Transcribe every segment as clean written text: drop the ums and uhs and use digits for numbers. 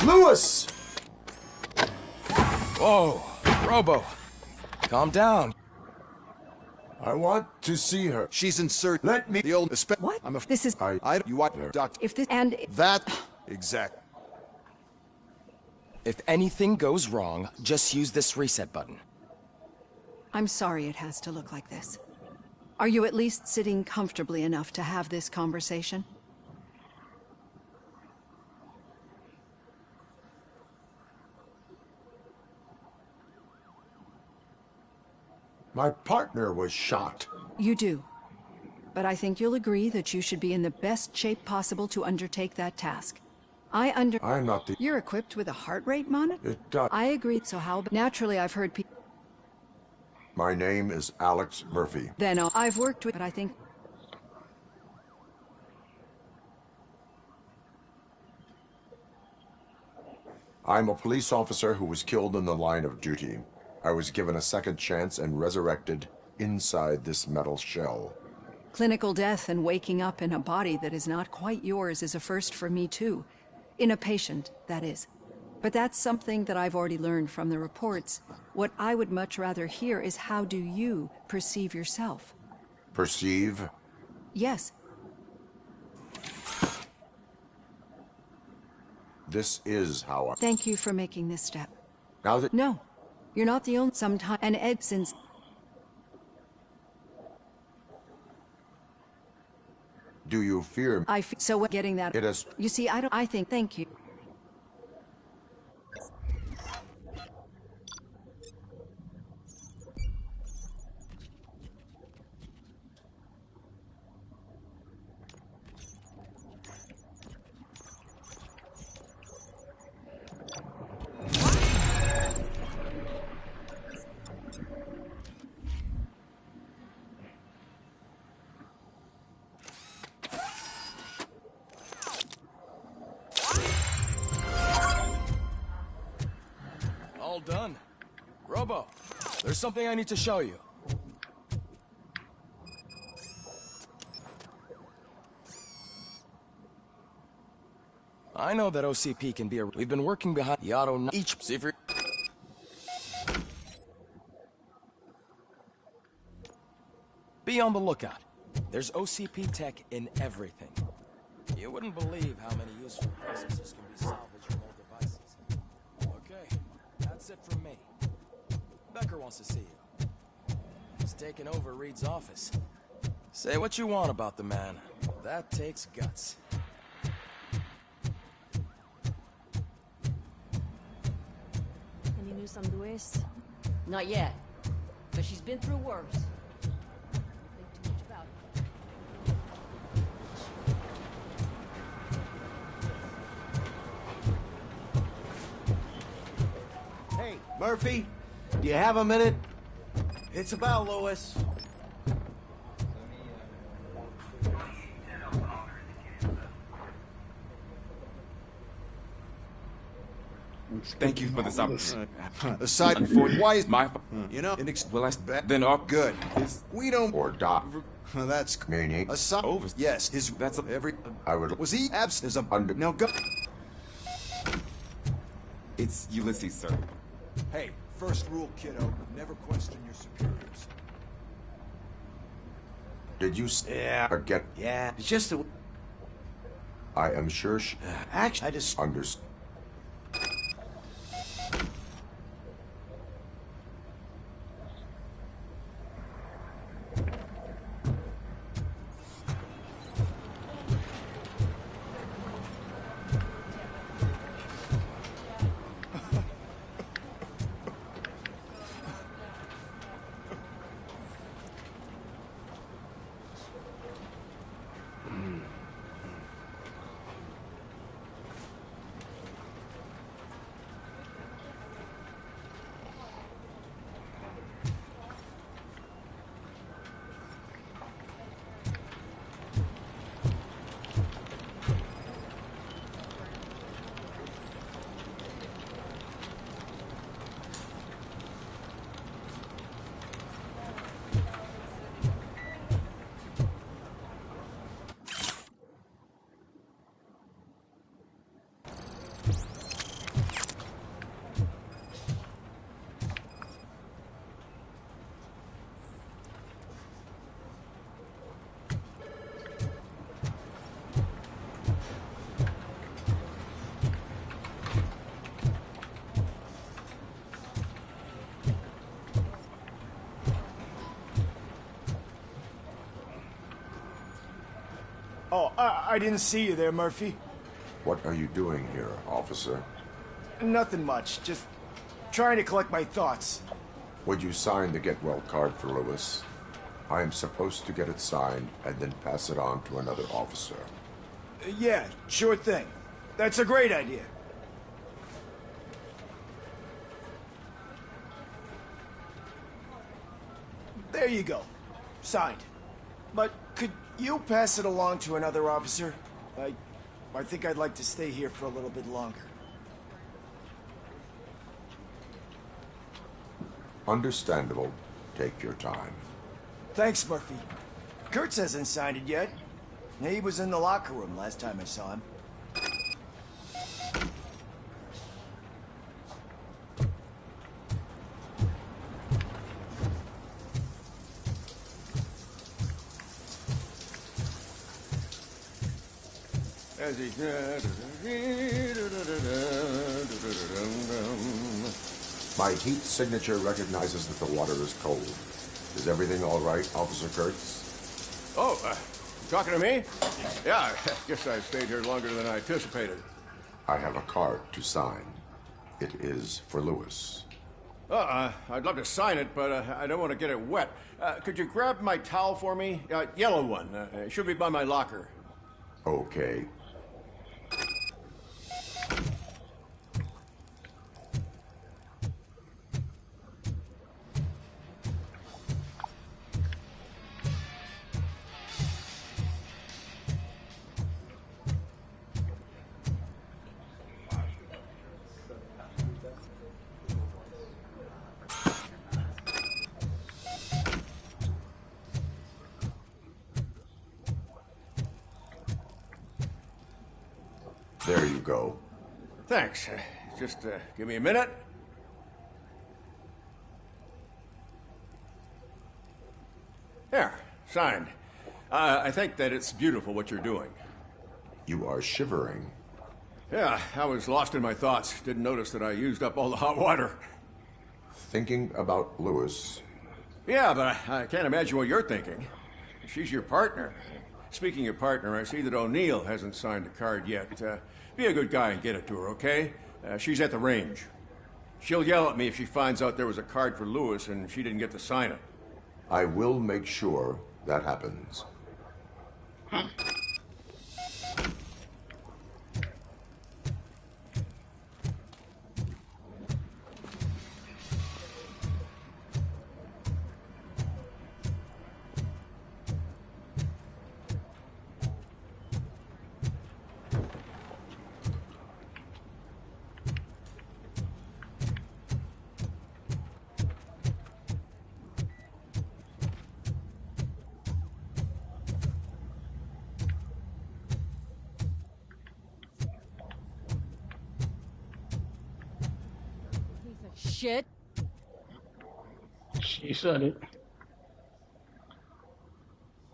Lewis! Whoa, Robo. Calm down. I want to see her. She's in search. Let me. The old. What? I'm a. This is. You want her, doctor? If this and That. Exact. If anything goes wrong, just use this reset button. I'm sorry it has to look like this. Are you at least sitting comfortably enough to have this conversation? My partner was shot. You do. But I think you'll agree that you should be in the best shape possible to undertake that task. I'm not the... You're equipped with a heart rate monitor? It does. I agree, so how... Naturally, I've heard people... My name is Alex Murphy. Then I've worked with... But I think... I'm a police officer who was killed in the line of duty. I was given a second chance and resurrected inside this metal shell. Clinical death and waking up in a body that is not quite yours is a first for me, too. In a patient, that is. But that's something that I've already learned from the reports. What I would much rather hear is how do you perceive yourself? Perceive? Yes. This is how I... Thank you for making this step. Now that... No. You're not the only... Sometime... And Ed, since... Do you fear... So what getting that... It is... You see, I think... Thank you. All done. Robo, there's something I need to show you. I know that OCP can be a... We've been working behind the auto... Each... Be on the lookout. There's OCP tech in everything. You wouldn't believe how many useful processes can be salvaged from old devices. Okay, that's it from me. Becker wants to see you. He's taken over Reed's office. Say what you want about the man. That takes guts. Any news on Luis? Not yet, but she's been through worse. Don't think too much about it. Hey, Murphy, do you have a minute? It's about Lois. Thank you for this opportunity. Aside, why is My, you know? will I then off? Good. We don't. Or die. That's Meaning? aside. Over. Yes, his. That's every. I would... Was he absent? Is a Under... now go. It's Ulysses, sir. Hey, first rule, kiddo: never question your superiors. Did you... Yeah. Forget... Yeah, it's just that... I am sure she... Actually, I just... Understood. I didn't see you there, Murphy. What are you doing here, officer? Nothing much, just trying to collect my thoughts. Would you sign the get well card for Lewis? I am supposed to get it signed and then pass it on to another officer. Yeah, sure thing. That's a great idea. There you go. Signed. But could you pass it along to another officer? I think I'd like to stay here for a little bit longer. Understandable. Take your time. Thanks, Murphy. Kurtz hasn't signed it yet. He was in the locker room last time I saw him. My heat signature recognizes that the water is cold. Is everything all right, Officer Kurtz? Oh, you talking to me? Yeah, I guess I stayed here longer than I anticipated. I have a card to sign. It is for Lewis. I'd love to sign it, but I don't want to get it wet. Could you grab my towel for me? Yellow one. It should be by my locker. Okay. There you go. Thanks. Just give me a minute. There, signed. I think that it's beautiful what you're doing. You are shivering. Yeah, I was lost in my thoughts. Didn't notice that I used up all the hot water. Thinking about Lewis. Yeah, but I can't imagine what you're thinking. She's your partner. Speaking of partner, I see that O'Neill hasn't signed the card yet. Be a good guy and get it to her, okay? She's at the range. She'll yell at me if she finds out there was a card for Lewis and she didn't get to sign it. I will make sure that happens. Shit. She said it.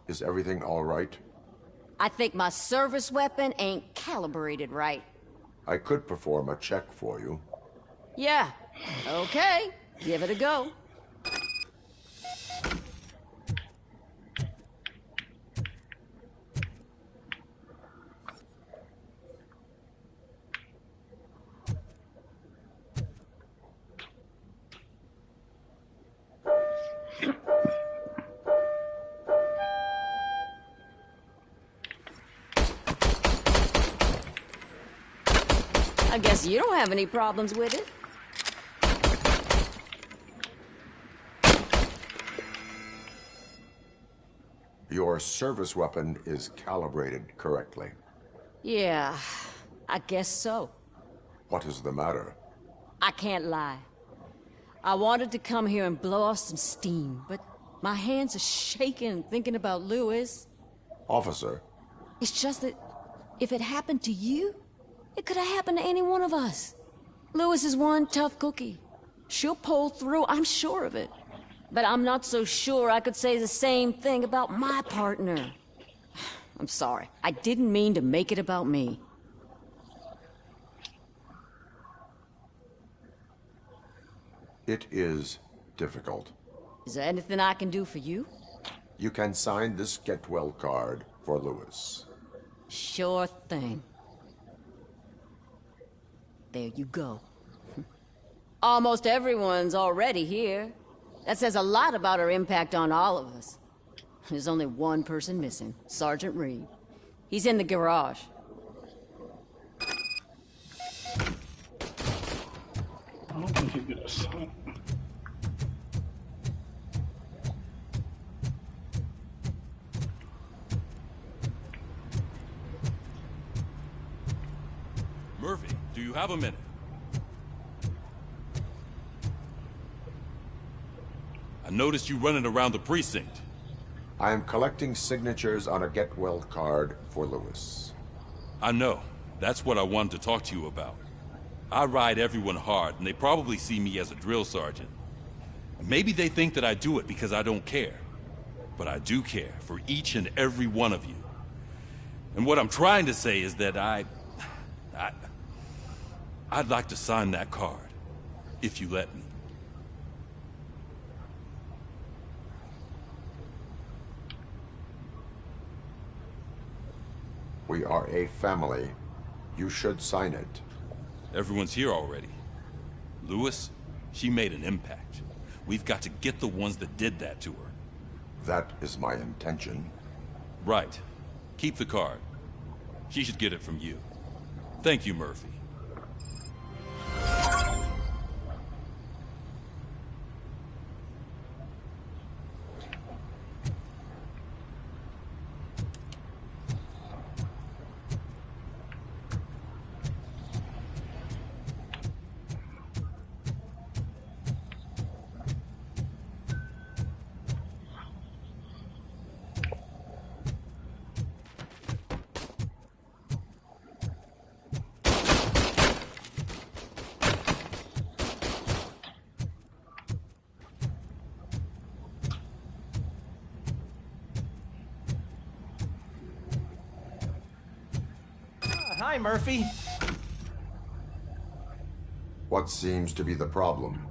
Is everything all right? I think my service weapon ain't calibrated right. I could perform a check for you. Yeah. Okay. Give it a go. I guess you don't have any problems with it. Your service weapon is calibrated correctly. Yeah, I guess so. What is the matter? I can't lie. I wanted to come here and blow off some steam, but my hands are shaking thinking about Lewis. Officer, It's just that if it happened to you, it could have happened to any one of us. Lewis is one tough cookie. She'll pull through, I'm sure of it. But I'm not so sure I could say the same thing about my partner. I'm sorry. I didn't mean to make it about me. it is difficult. Is there anything I can do for you? You can sign this get well card for Lewis. Sure thing. There you go. Almost everyone's already here. That says a lot about her impact on all of us. There's only one person missing, Sergeant Reed. He's in the garage. I don't think he did this. Murphy, do you have a minute? I noticed you running around the precinct. I am collecting signatures on a get well card for Lewis. I know. That's what I wanted to talk to you about. I ride everyone hard, and they probably see me as a drill sergeant. Maybe they think that I do it because I don't care. But I do care for each and every one of you. And what I'm trying to say is that I'd like to sign that card, if you let me. We are a family. You should sign it. Everyone's here already. Lewis, she made an impact. We've got to get the ones that did that to her. That is my intention. Right. Keep the card. She should get it from you. Thank you, Murphy. Hi, Murphy. What seems to be the problem?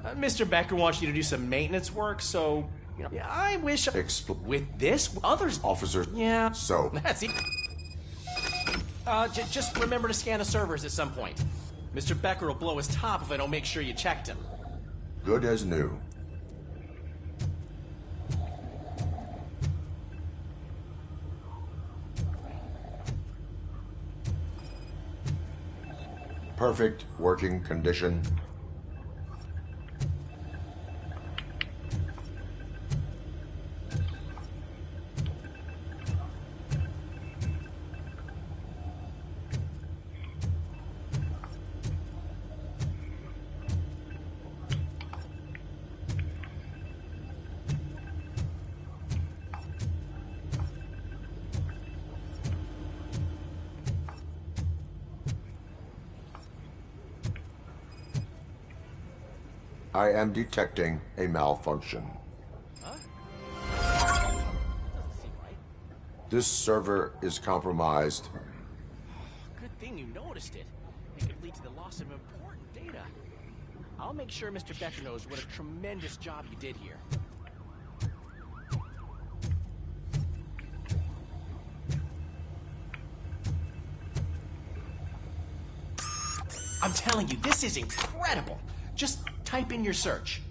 Mr. Becker wants you to do some maintenance work, so, yeah, I wish with this, others... Officer... Yeah. So... That's it. Just remember to scan the servers at some point. Mr. Becker will blow his top if I don't make sure you checked him. Good as new. Perfect working condition. I am detecting a malfunction. Huh? Doesn't seem right. This server is compromised. Good thing you noticed it. It could lead to the loss of important data. I'll make sure Mr. Becker knows what a tremendous job you did here. I'm telling you, this is incredible. Just type in your search.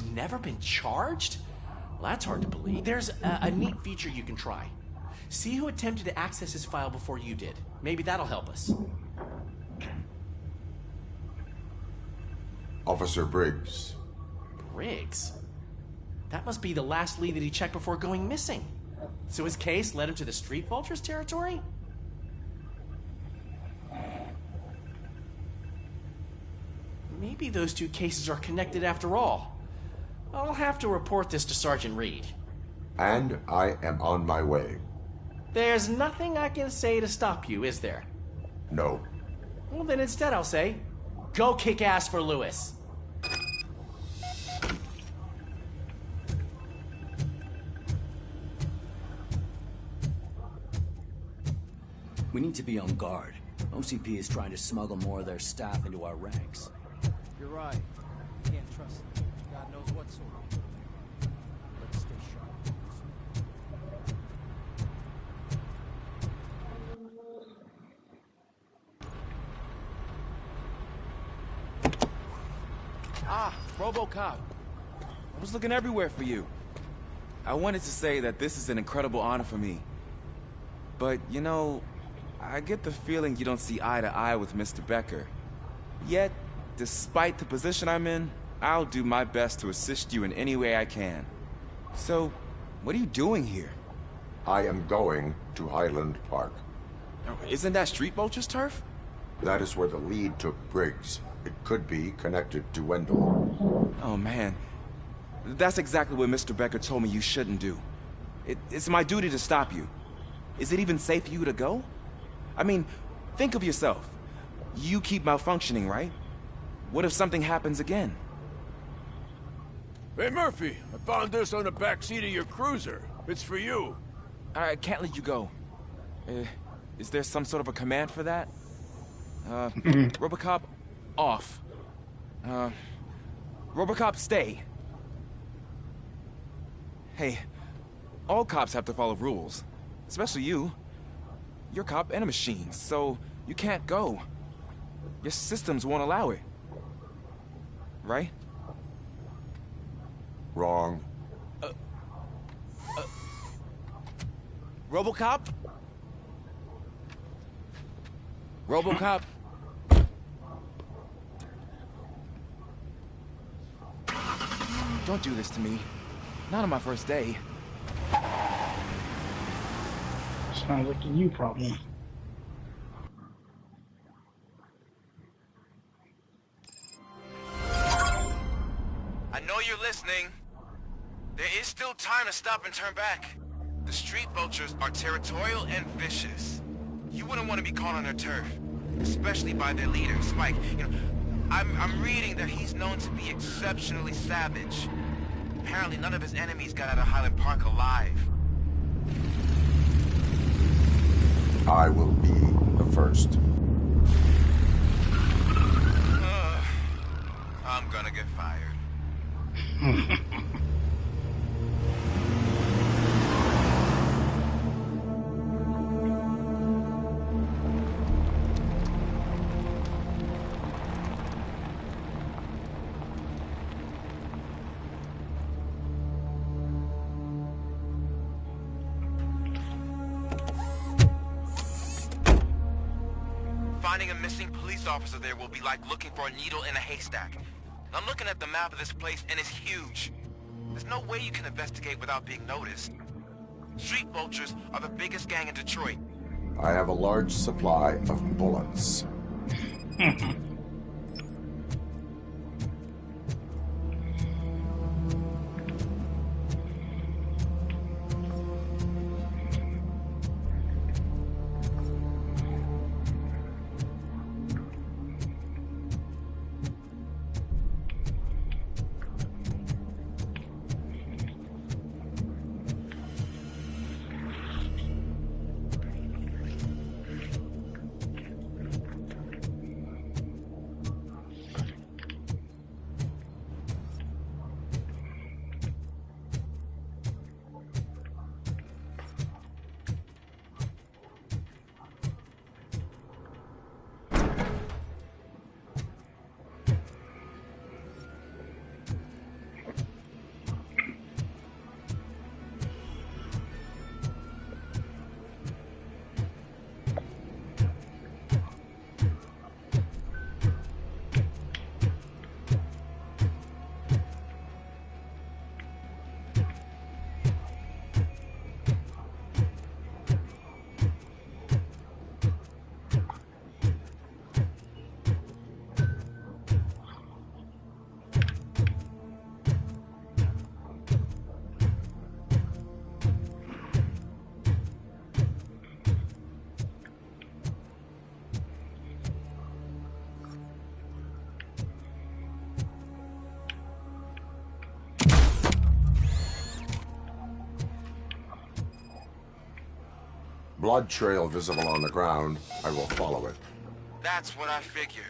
He's never been charged? Well, that's hard to believe. There's a neat feature you can try. See who attempted to access his file before you did. Maybe that'll help us. Officer Briggs. Briggs? That must be the last lead that he checked before going missing. So his case led him to the Street Vultures territory? Maybe those two cases are connected after all. I'll have to report this to Sergeant Reed. And I am on my way. There's nothing I can say to stop you, is there? No. Well, then instead I'll say, go kick ass for Lewis. We need to be on guard. OCP is trying to smuggle more of their staff into our ranks. You're right. Can't trust them. God knows what sort of. Let's stay sharp. Ah, RoboCop. I was looking everywhere for you. I wanted to say that this is an incredible honor for me. But, you know, I get the feeling you don't see eye to eye with Mr. Becker. Yet, despite the position I'm in, I'll do my best to assist you in any way I can. So, what are you doing here? I am going to Highland Park. Isn't that Street Vulture's turf? That is where the lead took Briggs. It could be connected to Wendell. Oh, man. That's exactly what Mr. Becker told me you shouldn't do. It's my duty to stop you. Is it even safe for you to go? I mean, think of yourself. You keep malfunctioning, right? What if something happens again? Hey, Murphy, I found this on the back seat of your cruiser. It's for you. I can't let you go. Is there some sort of a command for that? RoboCop, off. RoboCop, stay. Hey, all cops have to follow rules. Especially you. You're a cop and a machine, so you can't go. Your systems won't allow it. Right? Wrong. RoboCop? RoboCop? Don't do this to me. Not on my first day. Sounds like a you problem. I know you're listening. There is still time to stop and turn back. The Street Vultures are territorial and vicious. You wouldn't want to be caught on their turf, especially by their leader, Spike. You know, I'm reading that he's known to be exceptionally savage. Apparently none of his enemies got out of Highland Park alive. I will be the first. I'm gonna get fired. Finding a missing police officer there will be like looking for a needle in a haystack. I'm looking at the map of this place and it's huge. There's no way you can investigate without being noticed. Street Vultures are the biggest gang in Detroit. I have a large supply of bullets. blood trail visible on the ground, I will follow it. That's what I figured.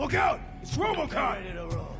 Look out! It's RoboCop! Ready to roll.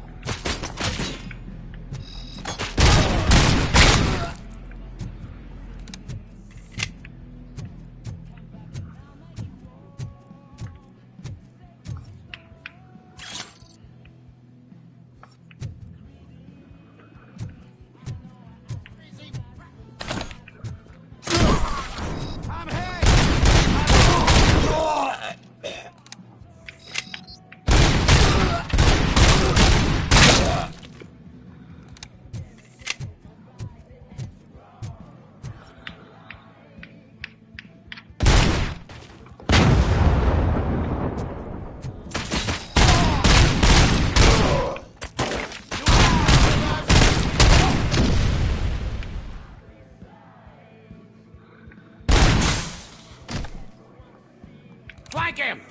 Flank him!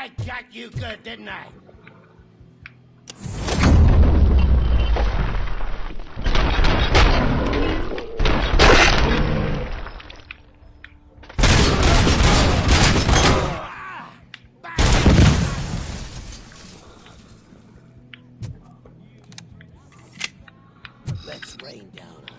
I got you good, didn't I? Let's rain down on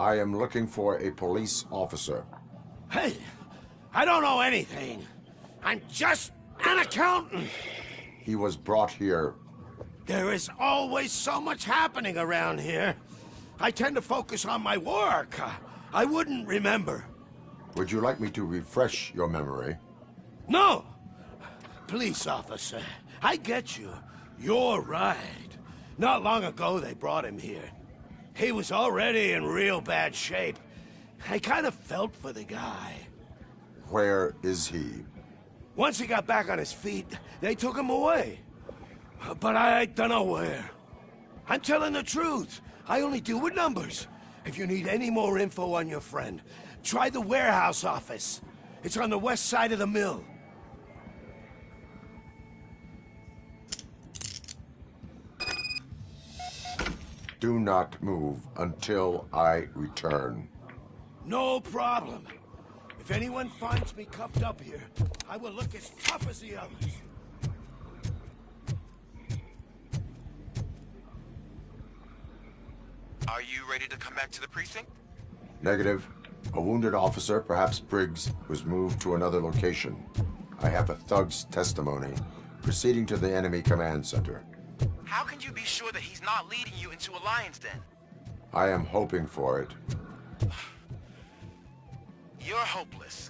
I am looking for a police officer. Hey, I don't know anything. I'm just an accountant. He was brought here. There is always so much happening around here. I tend to focus on my work. I wouldn't remember. Would you like me to refresh your memory? No! Police officer, I get you. You're right. Not long ago they brought him here. He was already in real bad shape. I kind of felt for the guy. Where is he? Once he got back on his feet, they took him away. But I don't know where. I'm telling the truth. I only deal with numbers. If you need any more info on your friend, try the warehouse office. It's on the west side of the mill. Do not move until I return. No problem. If anyone finds me cuffed up here, I will look as tough as the others. Are you ready to come back to the precinct? Negative. A wounded officer, perhaps Briggs, was moved to another location. I have a thug's testimony proceeding to the enemy command center. How can you be sure that he's not leading you into a lion's den? I am hoping for it. You're hopeless.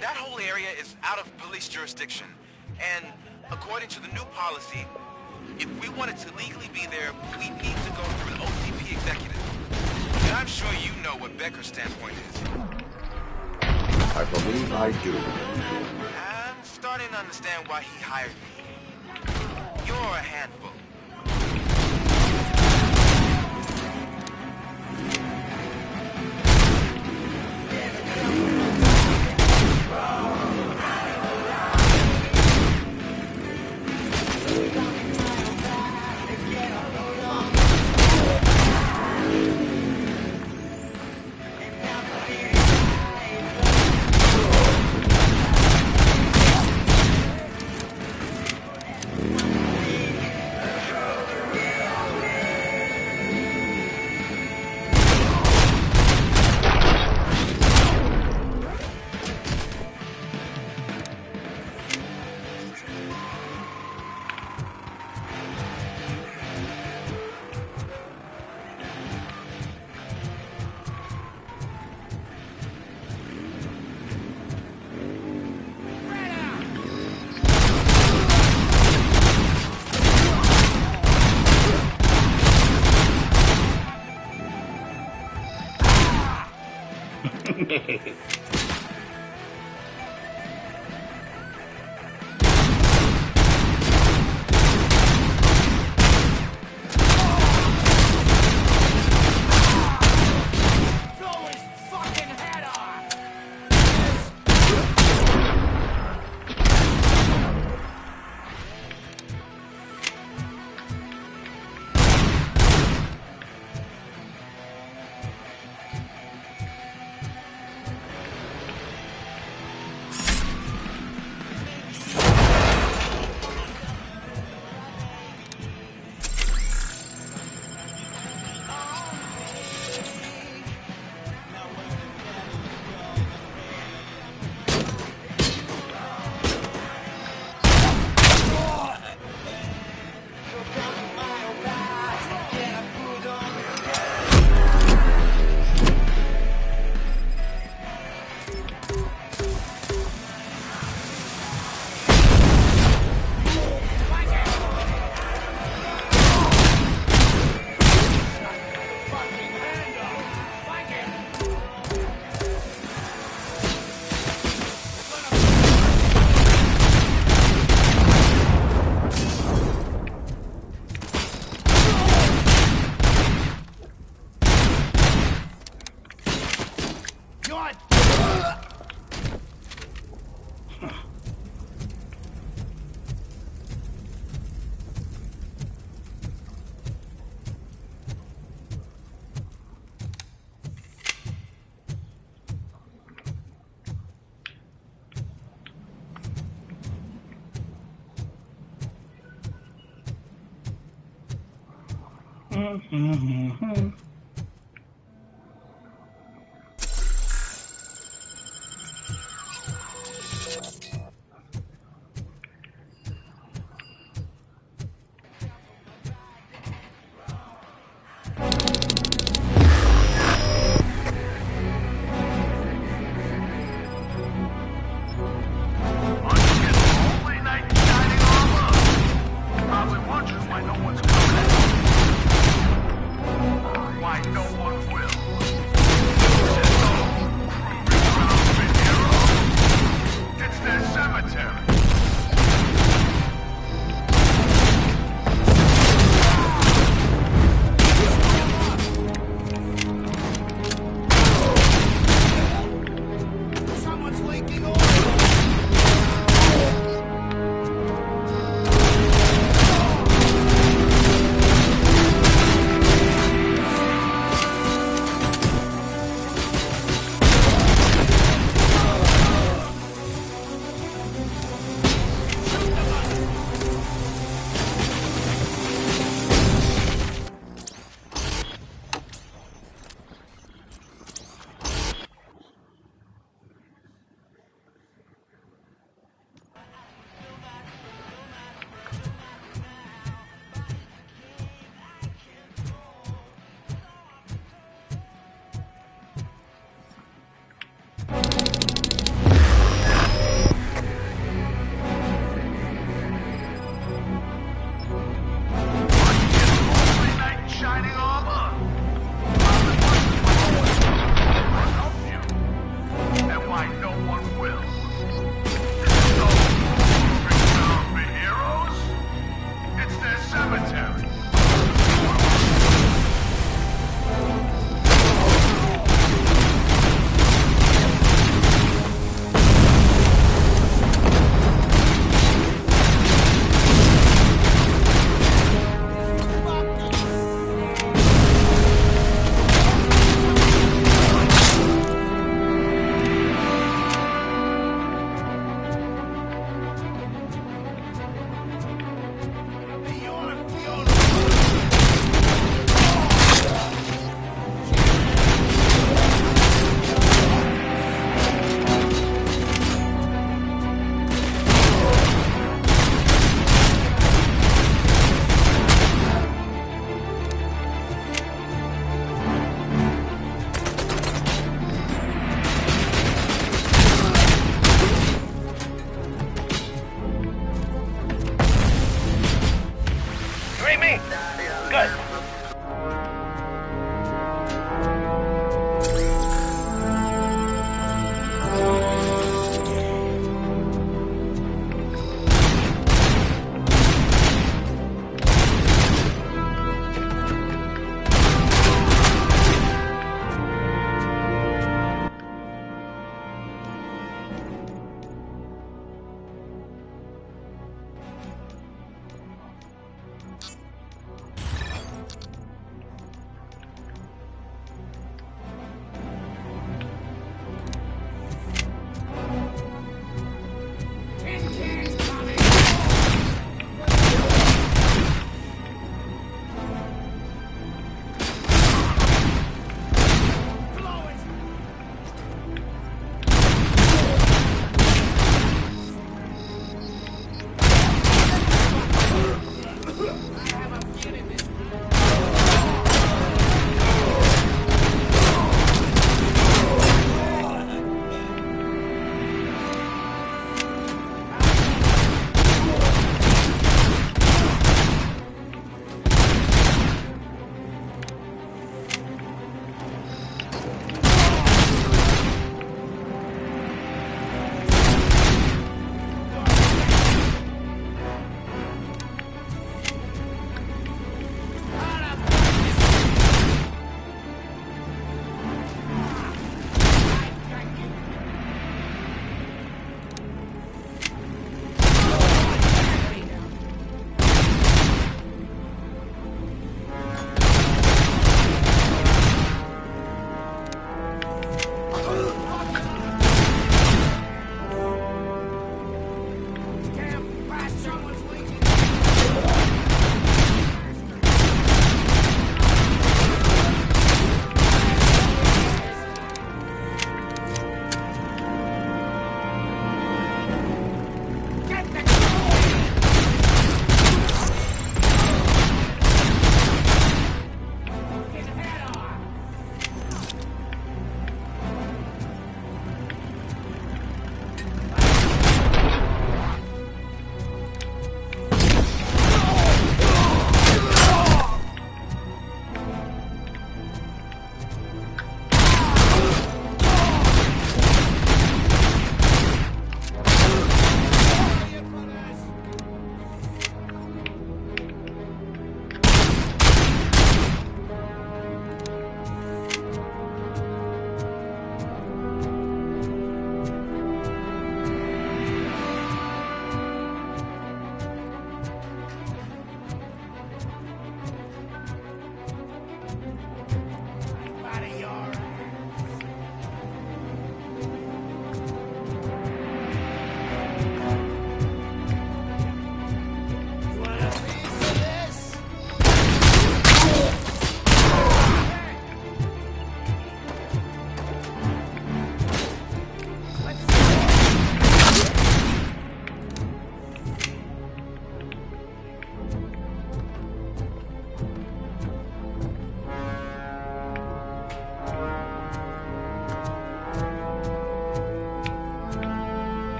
That whole area is out of police jurisdiction, and according to the new policy, if we wanted to legally be there, we need to go through an OCP executive. And I'm sure you know what Becker's standpoint is. I believe I do. I'm starting to understand why he hired me. You're a handful.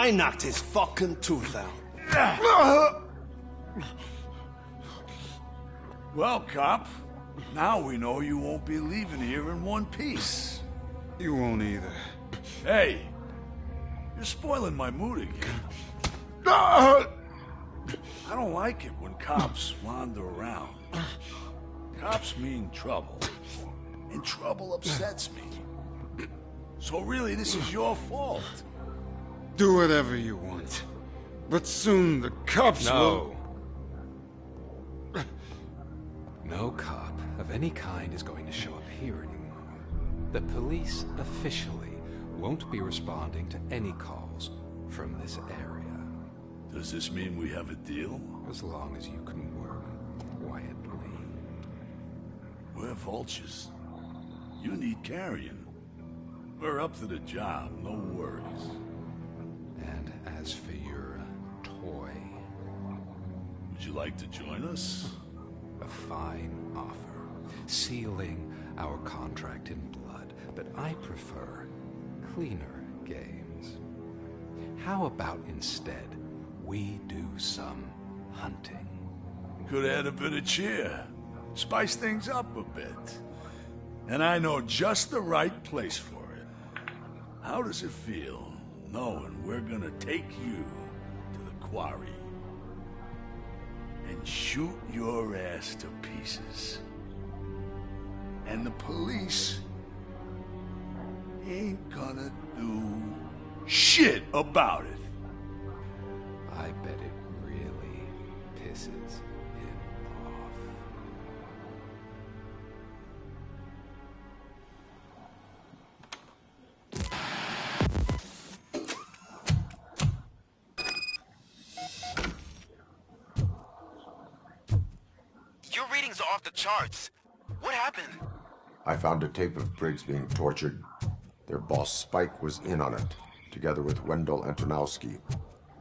I knocked his fucking tooth out. Well, cop, now we know you won't be leaving here in one piece. You won't either. Hey, you're spoiling my mood again. I don't like it when cops wander around. Cops mean trouble, and trouble upsets me. So really, this is your fault. Do whatever you want. But soon the cops will... No cop of any kind is going to show up here anymore. The police officially won't be responding to any calls from this area. Does this mean we have a deal? As long as you can work quietly. We're vultures. You need carrying. We're up to the job, no worries. And as for your toy... Would you like to join us? A fine offer, sealing our contract in blood, but I prefer cleaner games. How about instead we do some hunting? Could add a bit of cheer, spice things up a bit. And I know just the right place for it. How does it feel knowing we're gonna take you to the quarry and shoot your ass to pieces? And the police ain't gonna do shit about it. I bet it really pisses him off. Your readings are off the charts. What happened? I found a tape of Briggs being tortured. Their boss Spike was in on it, together with Wendell Antonowski.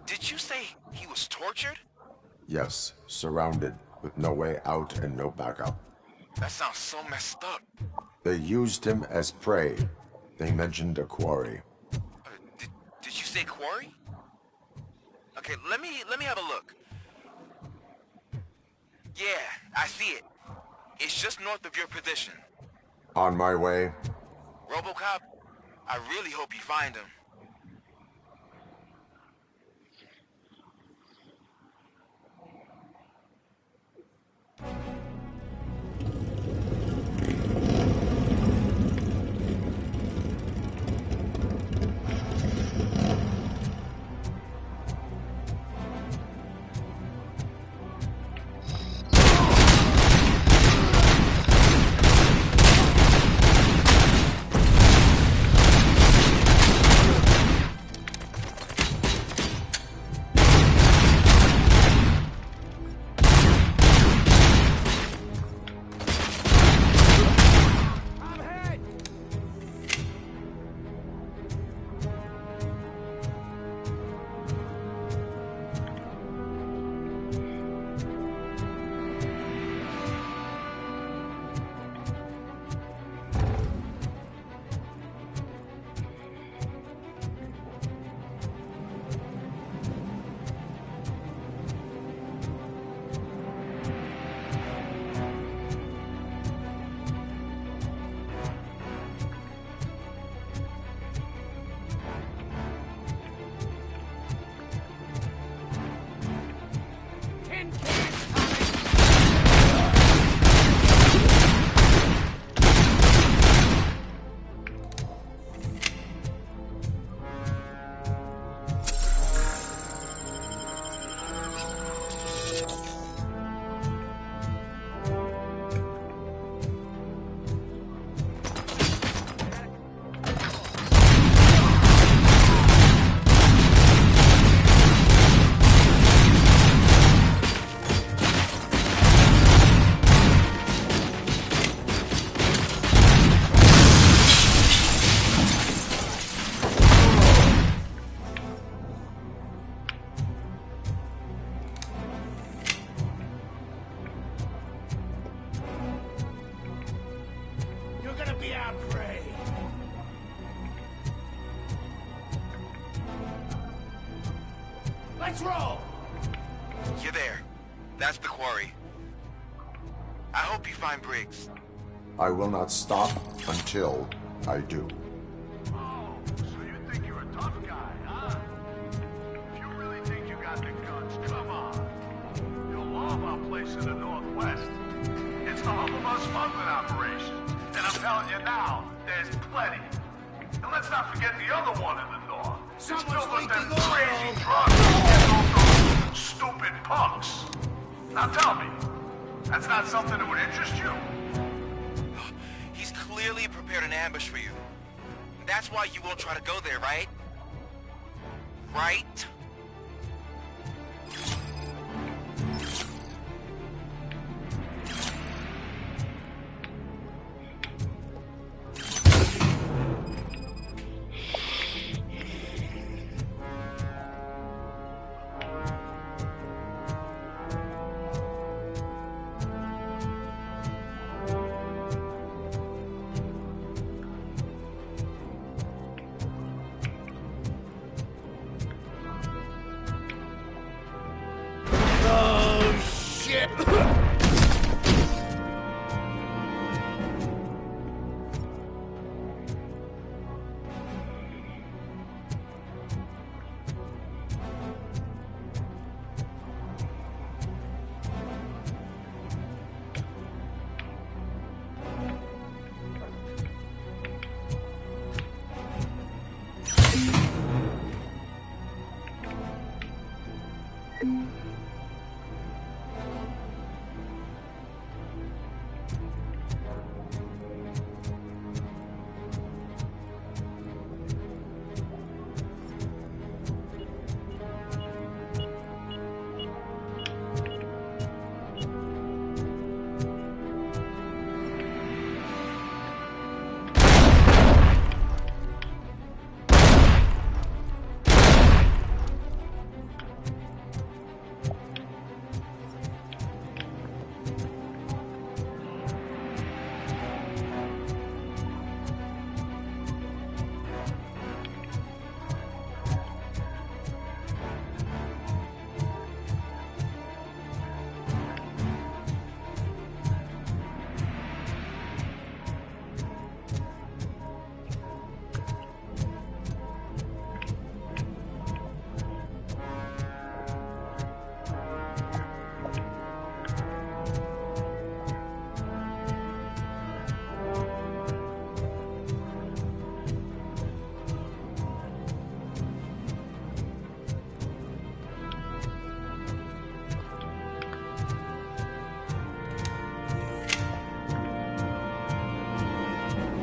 Did you say he was tortured? Yes, surrounded, with no way out and no backup. That sounds so messed up. They used him as prey. They mentioned a quarry. Did you say quarry? Okay, let me have a look. Yeah, I see it. It's just north of your position. On my way. RoboCop, I really hope you find him. You're there. That's the quarry. I hope you find Briggs. I will not stop until I do. Oh, so you think you're a tough guy, huh? If you really think you got the guns, come on. You'll love our place in the Northwest. It's the hub of our smuggling operations. And I'm telling you now, there's plenty. And let's not forget the other one in the north. It's filled with them crazy drugs and those stupid punks. Now tell me, that's not something that would interest you? He's clearly prepared an ambush for you. That's why you won't try to go there, right? Right?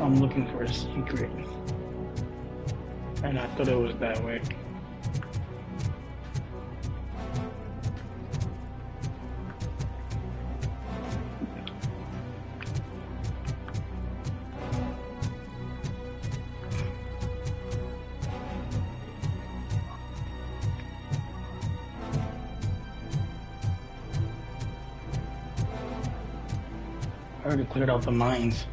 I'm looking for a secret. And I thought it was that way. I already cleared out the mines.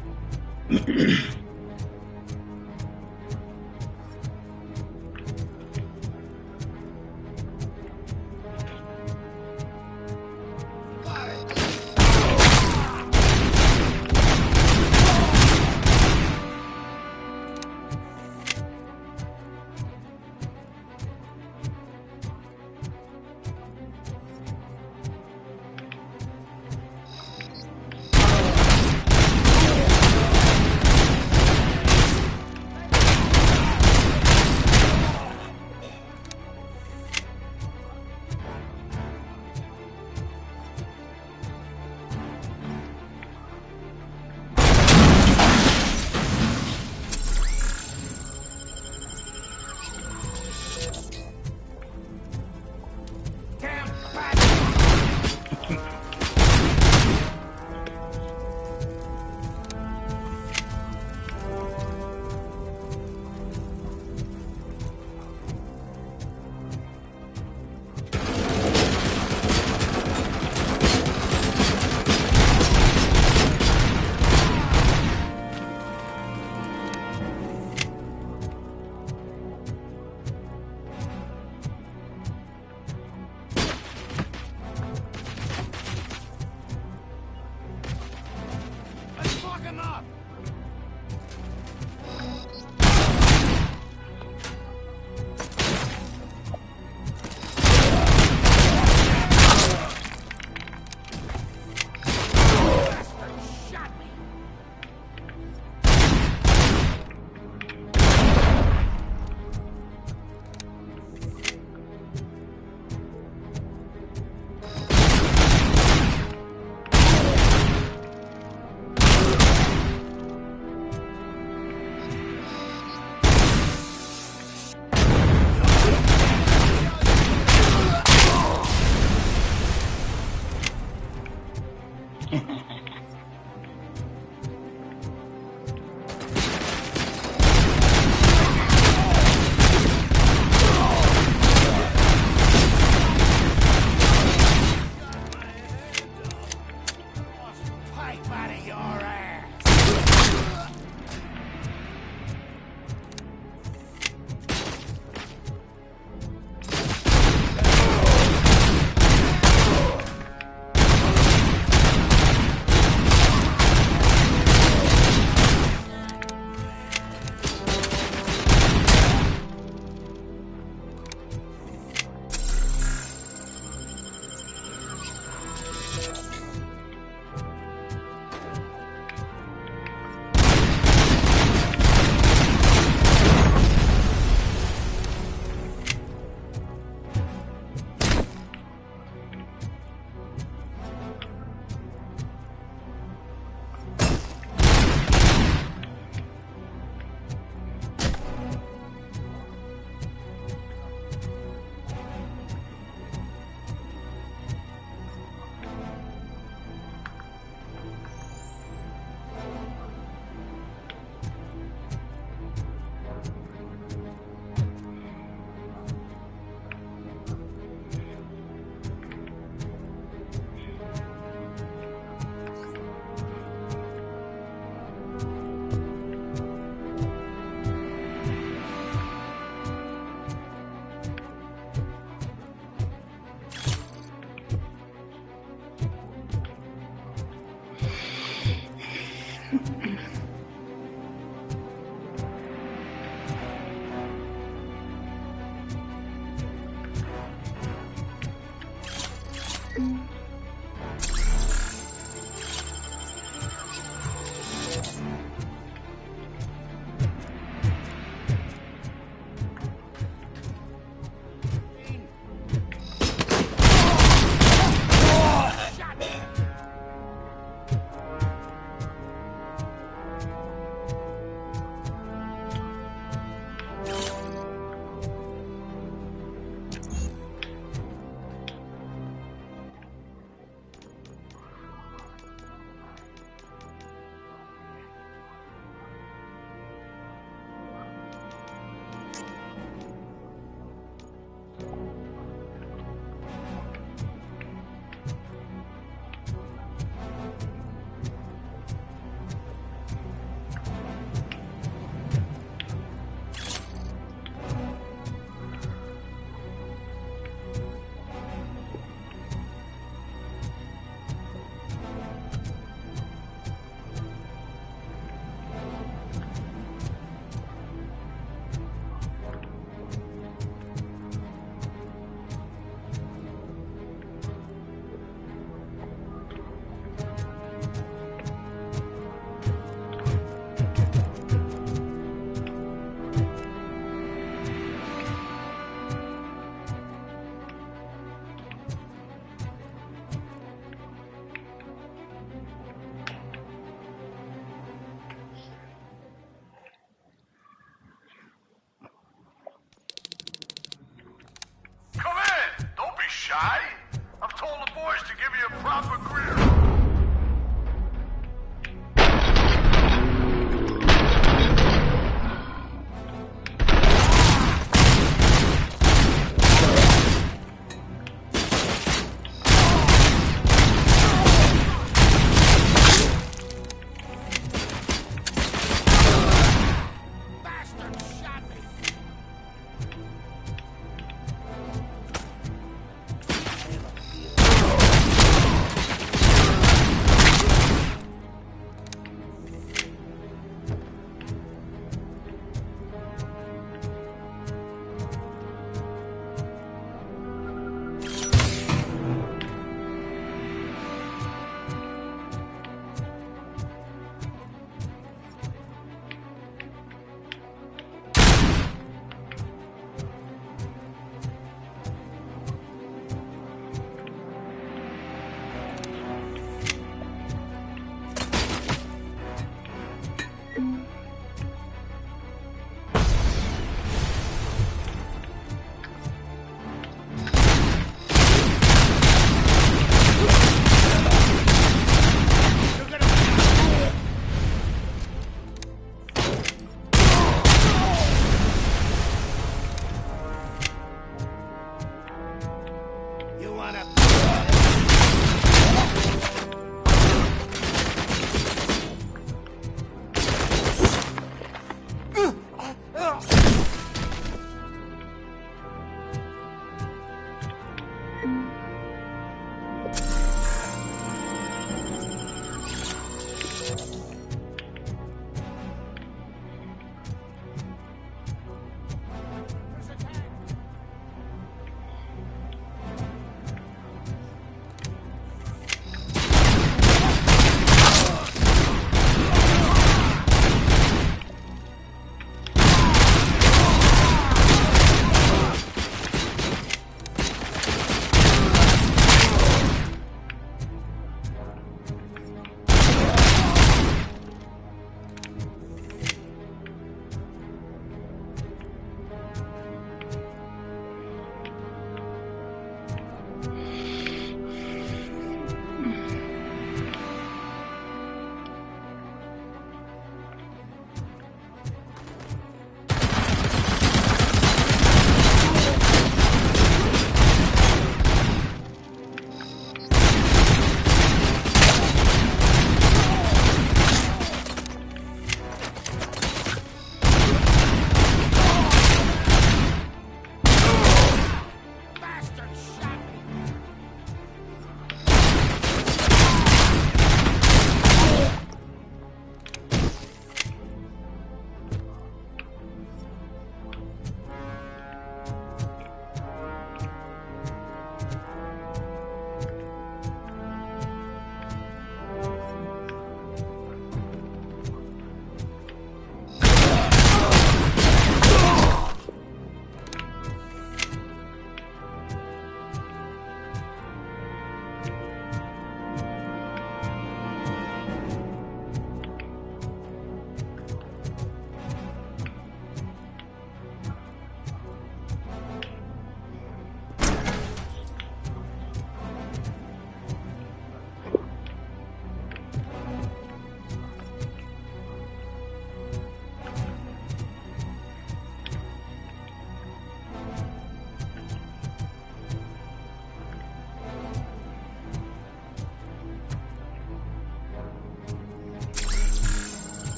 boys to give you a proper grill.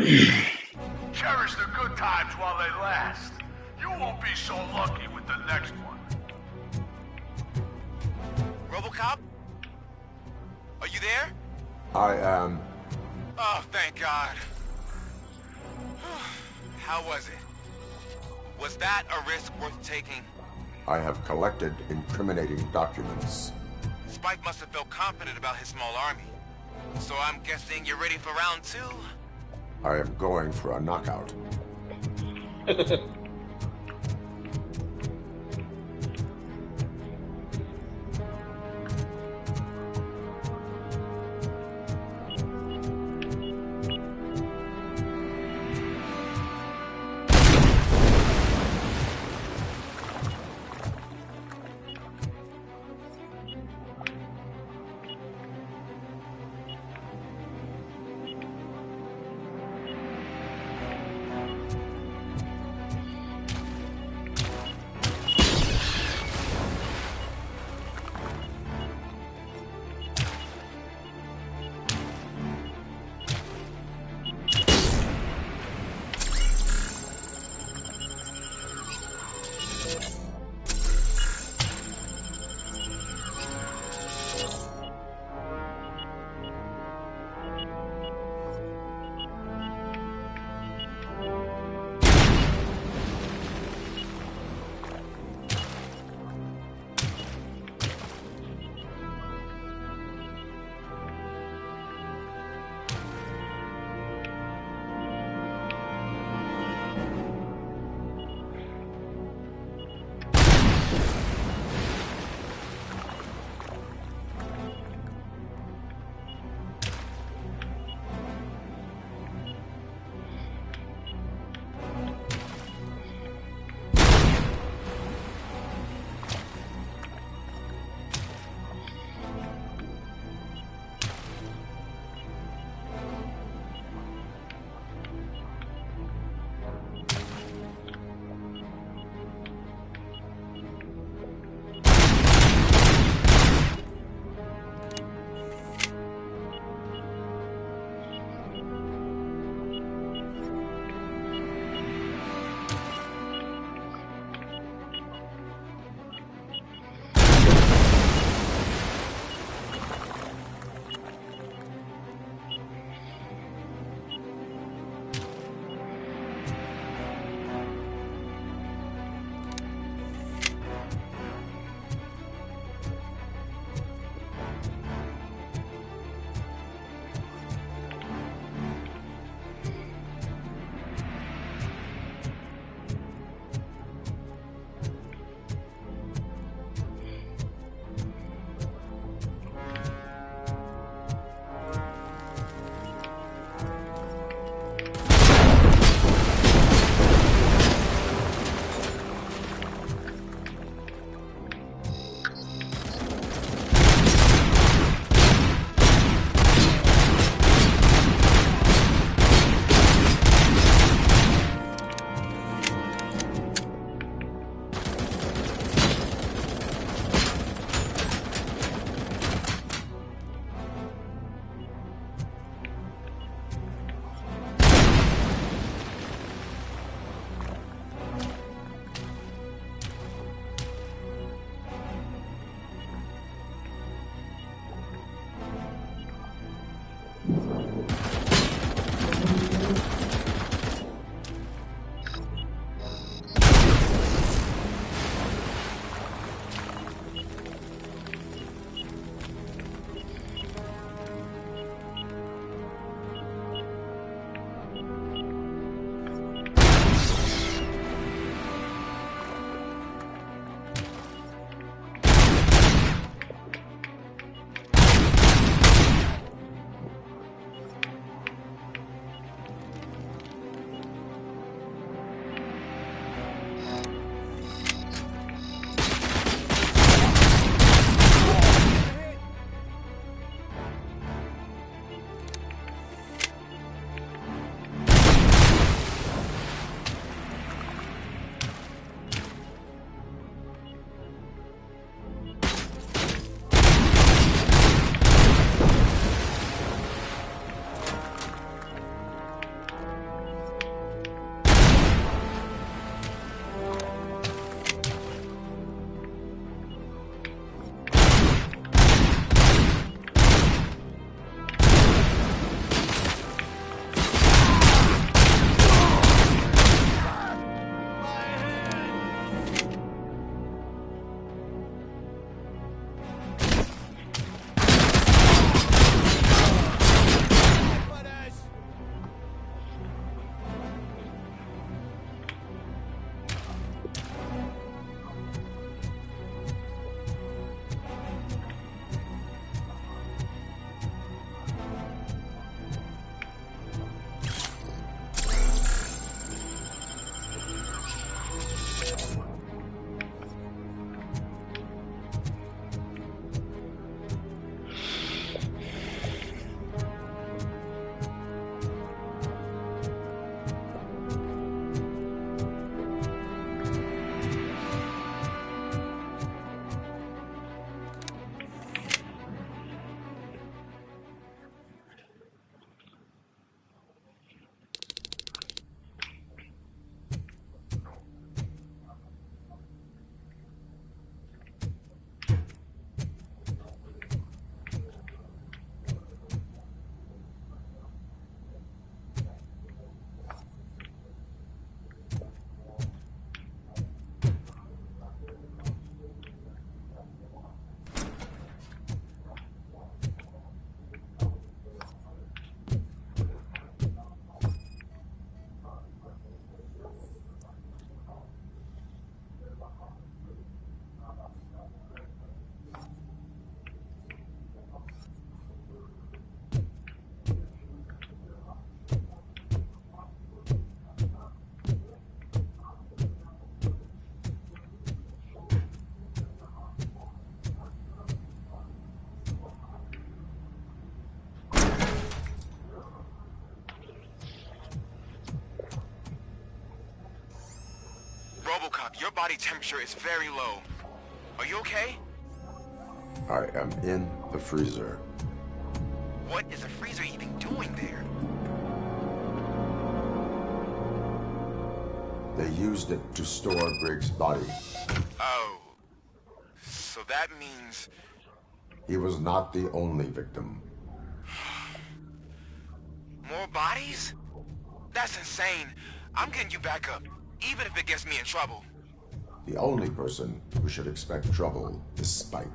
Cherish the good times while they last. You won't be so lucky with the next one. RoboCop? Are you there? I am. Oh, thank God. How was it? Was that a risk worth taking? I have collected incriminating documents. Spike must have felt confident about his small army. So I'm guessing you're ready for round 2? I am going for a knockout. RoboCop, your body temperature is very low. Are you okay? I am in the freezer. What is a freezer even doing there? They used it to store Briggs' body. Oh. So that means... He was not the only victim. More bodies? That's insane. I'm getting you back up, even if it gets me in trouble. The only person who should expect trouble is Spike.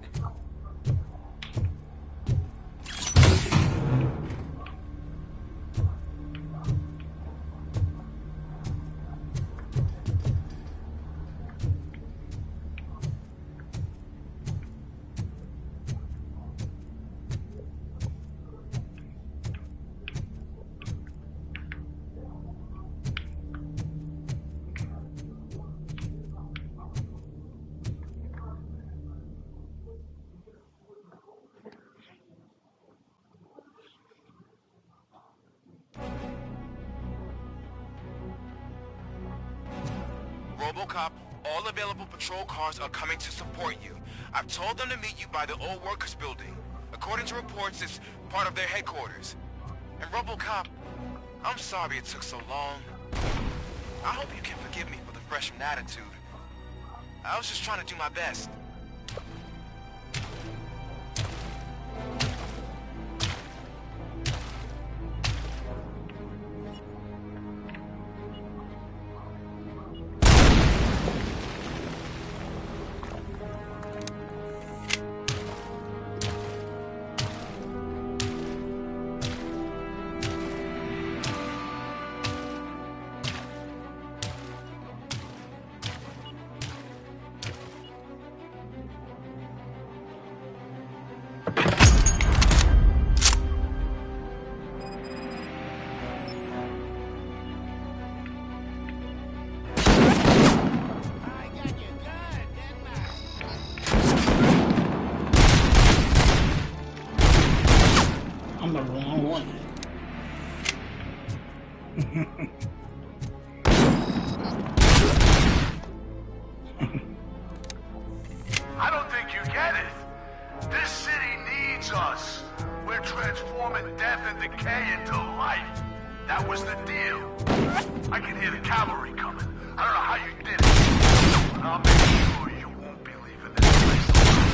RoboCop, all available patrol cars are coming to support you. I've told them to meet you by the old workers building. According to reports, it's part of their headquarters. And RoboCop, I'm sorry it took so long. I hope you can forgive me for the freshman attitude. I was just trying to do my best. I'm the wrong one. I don't think you get it. This city needs us. We're transforming death and decay into life. That was the deal. I can hear the cavalry coming. I don't know how you did it, but I'll make sure you won't be leaving this place alive.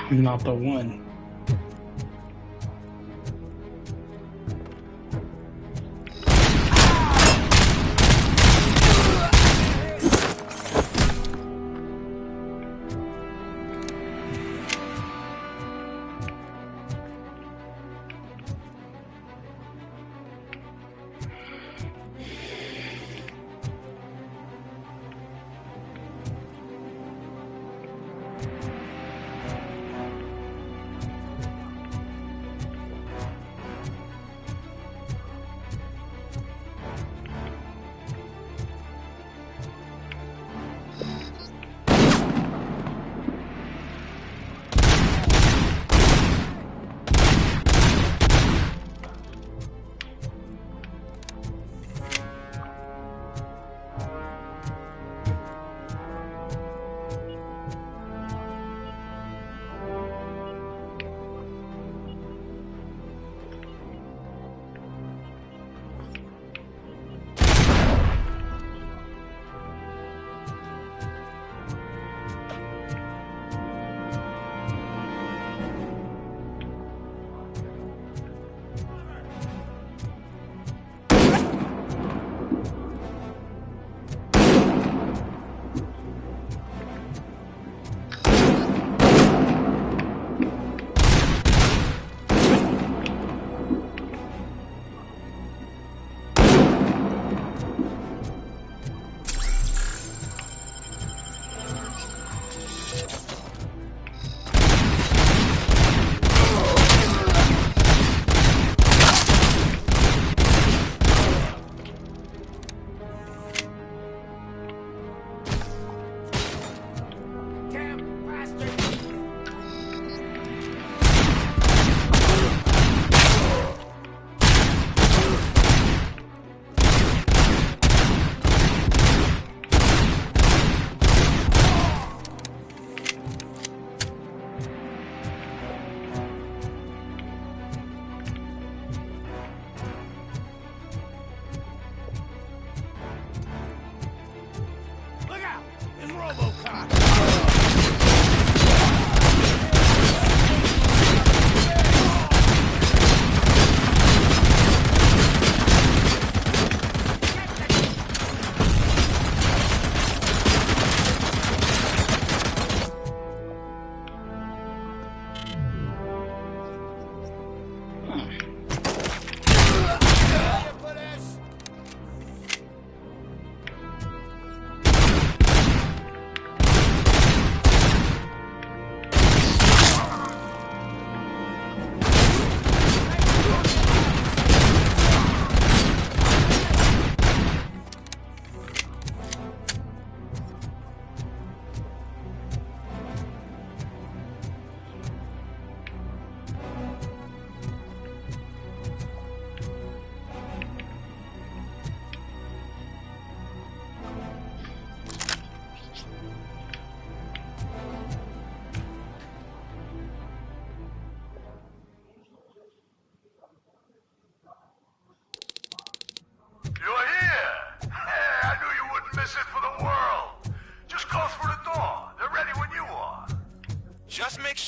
I'm not the one.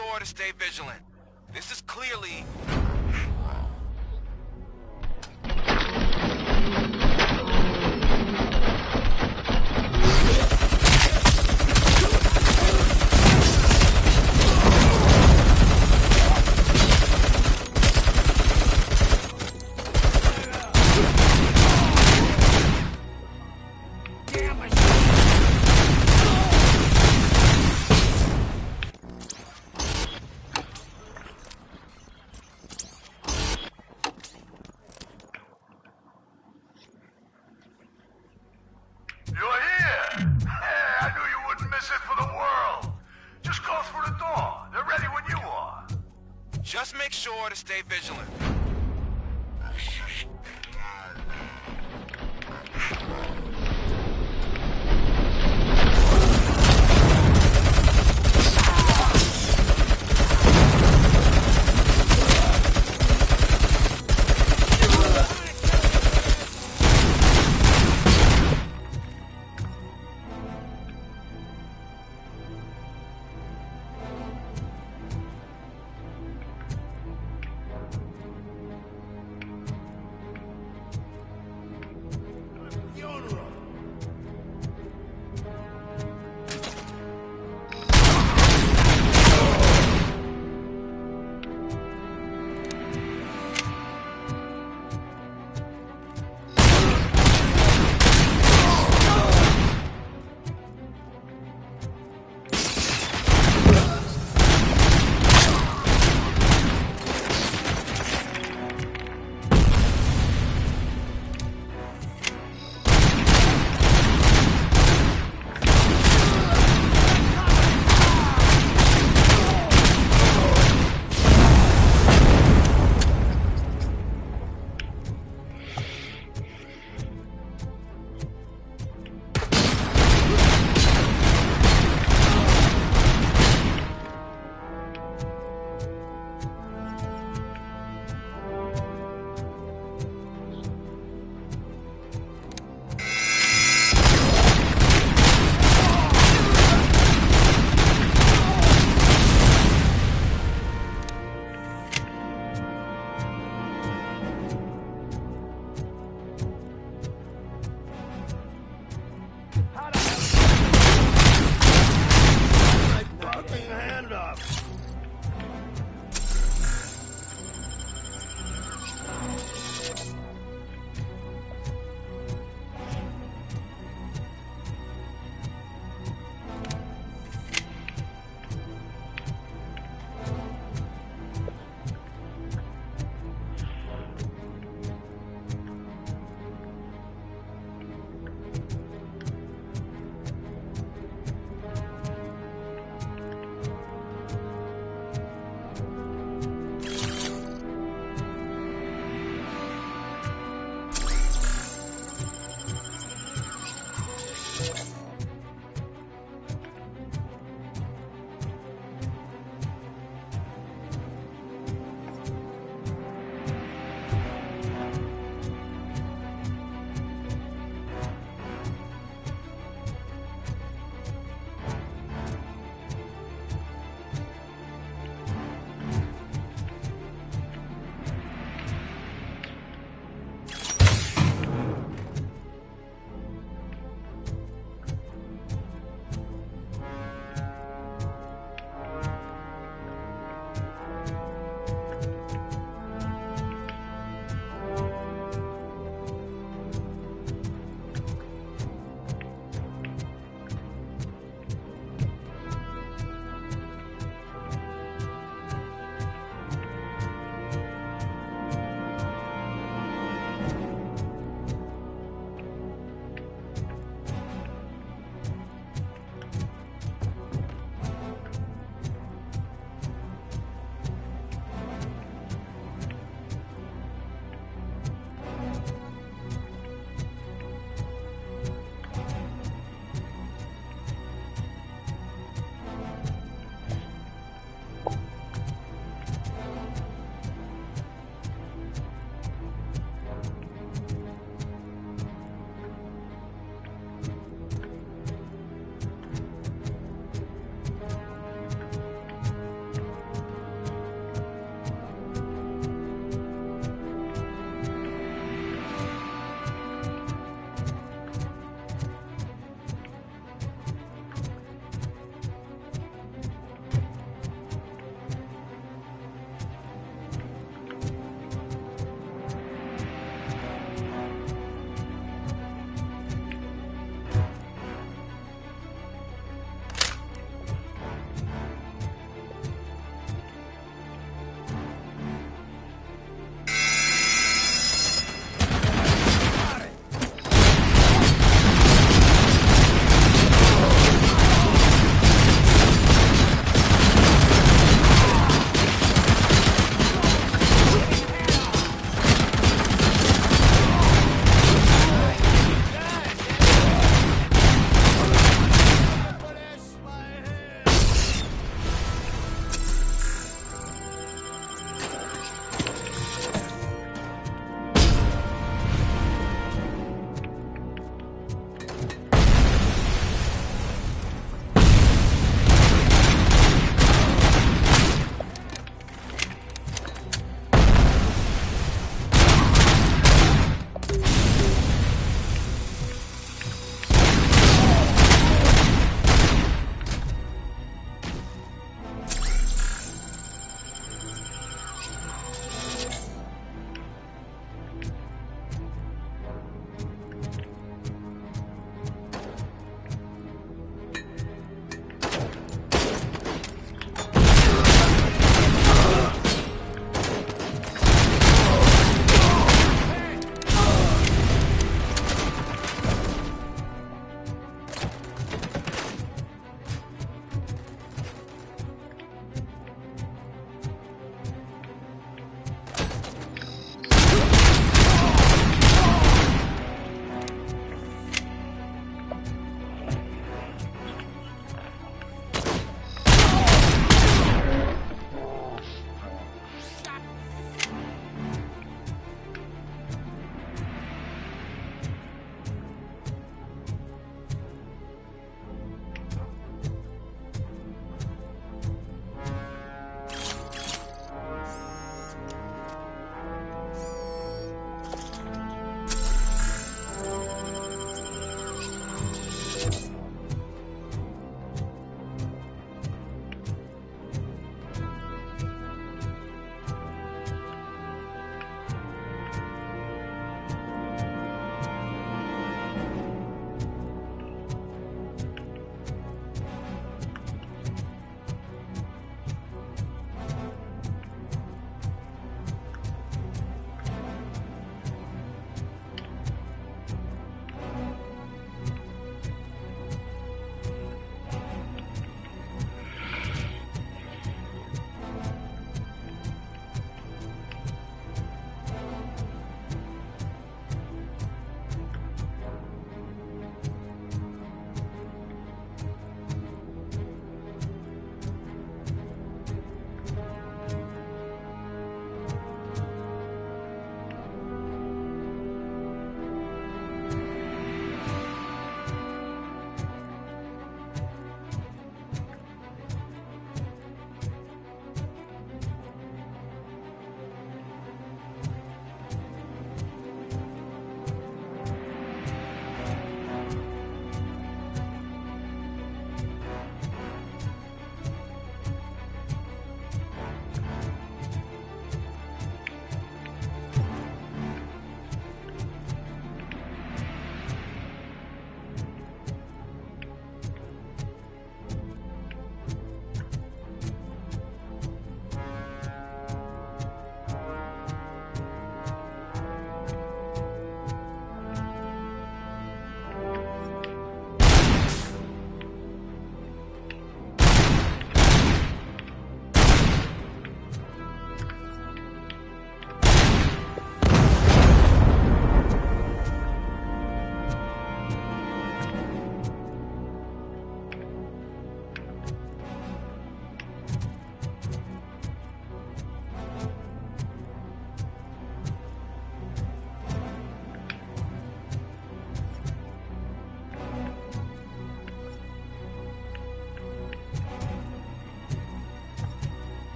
sure to stay vigilant. This is clearly... Just make sure to stay vigilant.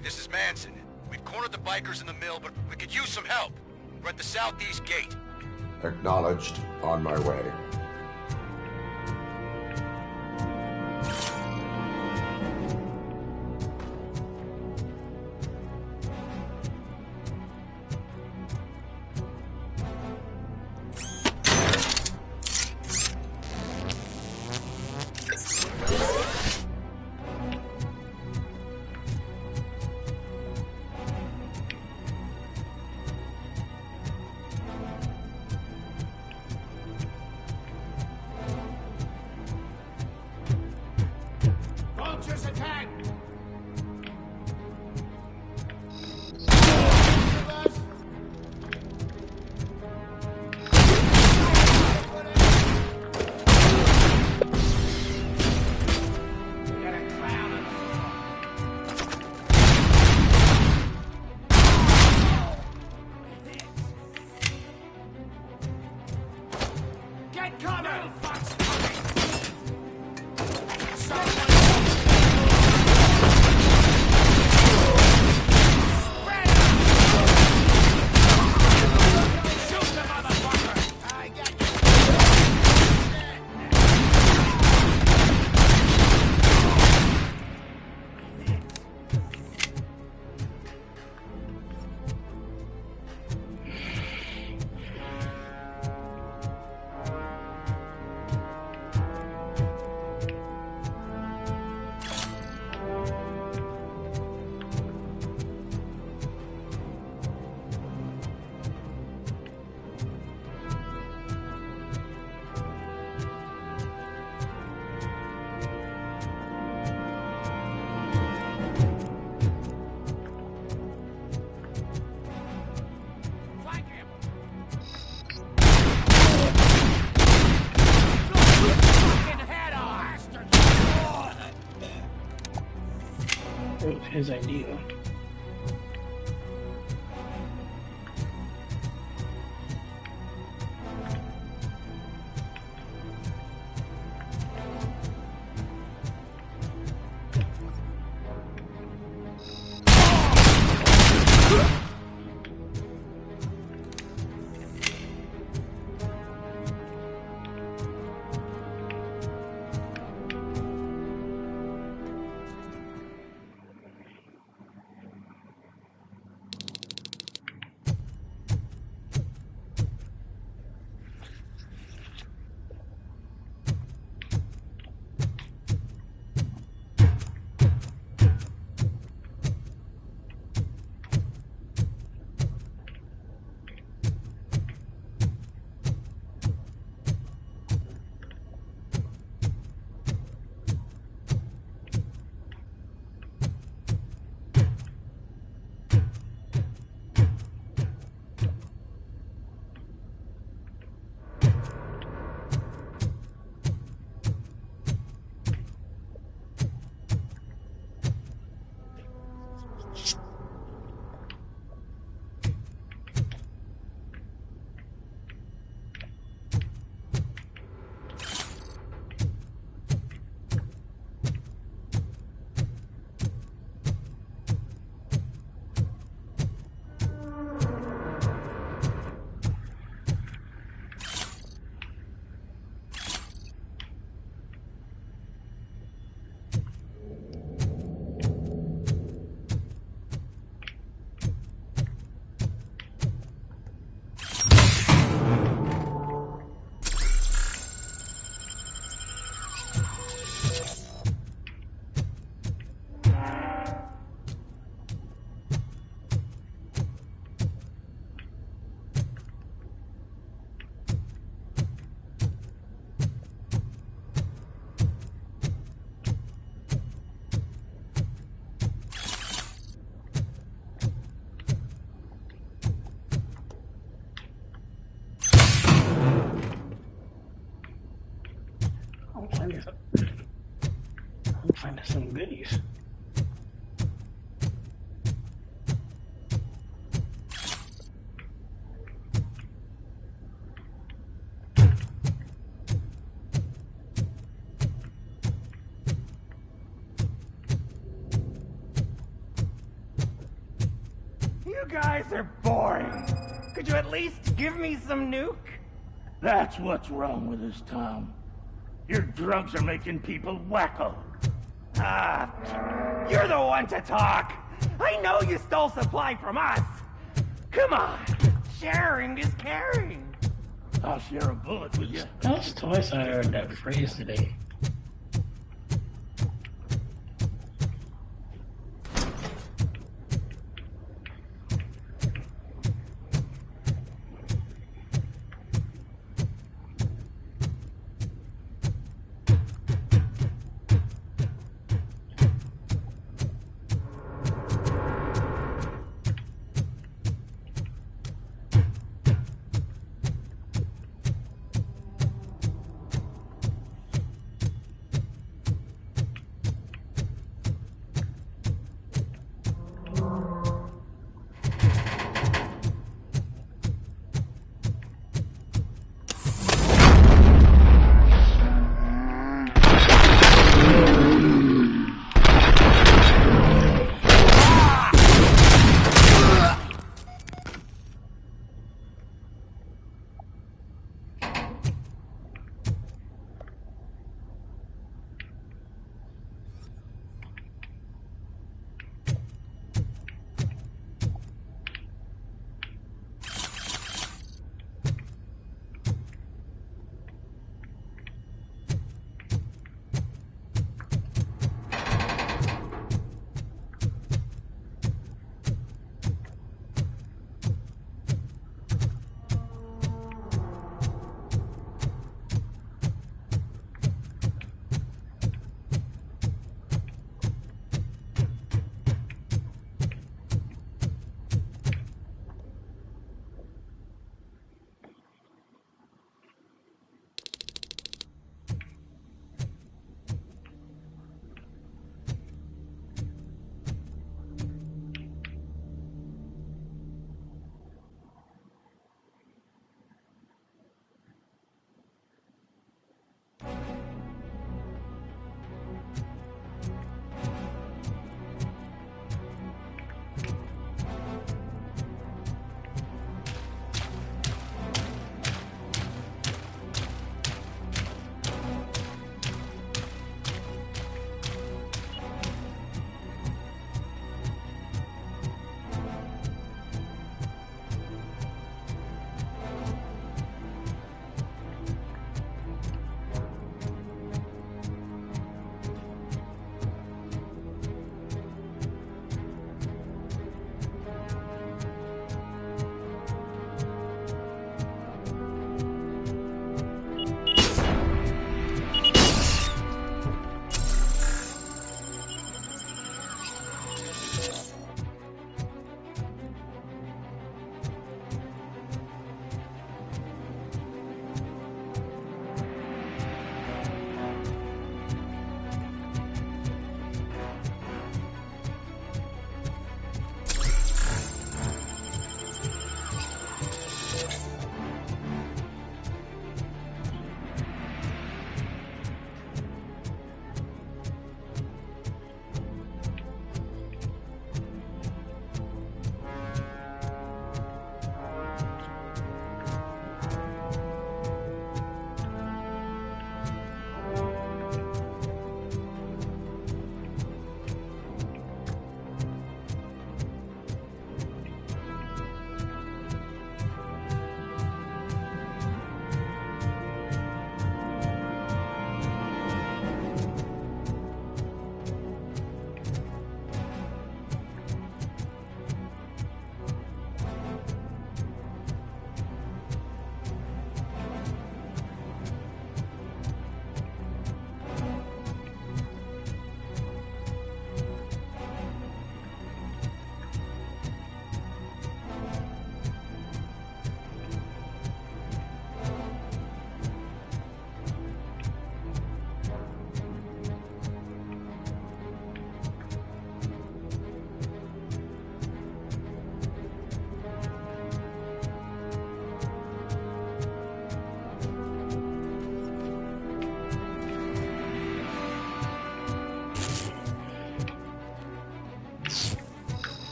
Reed, this is Manson. We've cornered the bikers in the mill, but we could use some help. We're at the southeast gate. Acknowledged. On my way. Vultures attack! Get cover! Fox It was his idea. I'm finding some goodies. guys are boring. Could you at least give me some nuke? That's what's wrong with this town. Your drugs are making people wacko. Ah, you're the one to talk. I know you stole supply from us. Come on, sharing is caring. I'll share a bullet with you. That was twice I heard that phrase today.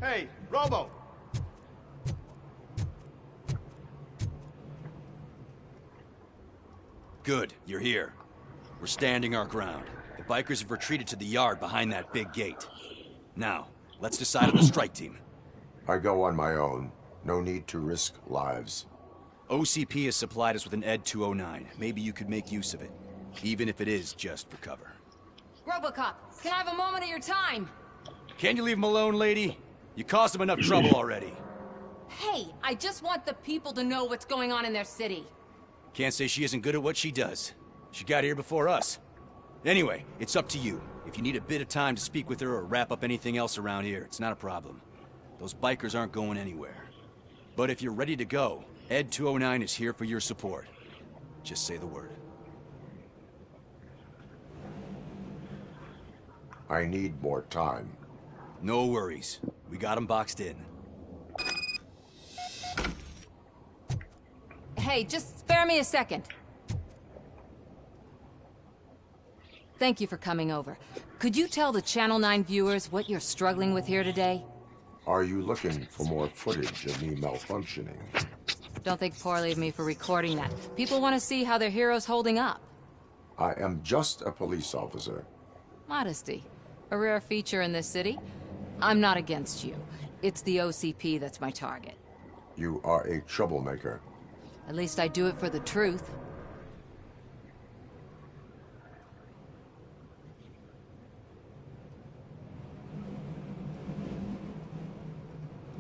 Hey, Robo! Good, you're here. We're standing our ground. The bikers have retreated to the yard behind that big gate. Now, let's decide on the strike team. I go on my own. No need to risk lives. OCP has supplied us with an ED 209. Maybe you could make use of it, even if it is just for cover. RoboCop, can I have a moment of your time? Can you leave him alone, lady? You caused him enough trouble already. Hey, I just want the people to know what's going on in their city. Can't say she isn't good at what she does. She got here before us. Anyway, it's up to you. If you need a bit of time to speak with her or wrap up anything else around here, it's not a problem. Those bikers aren't going anywhere. But if you're ready to go, ED 209 is here for your support. Just say the word. I need more time. No worries. We got them boxed in. Hey, just spare me a second. Thank you for coming over. Could you tell the Channel 9 viewers what you're struggling with here today? Are you looking for more footage of me malfunctioning? Don't think poorly of me for recording that. People want to see how their hero's holding up. I am just a police officer. Modesty. A rare feature in this city. I'm not against you. It's the OCP that's my target. You are a troublemaker. At least I do it for the truth.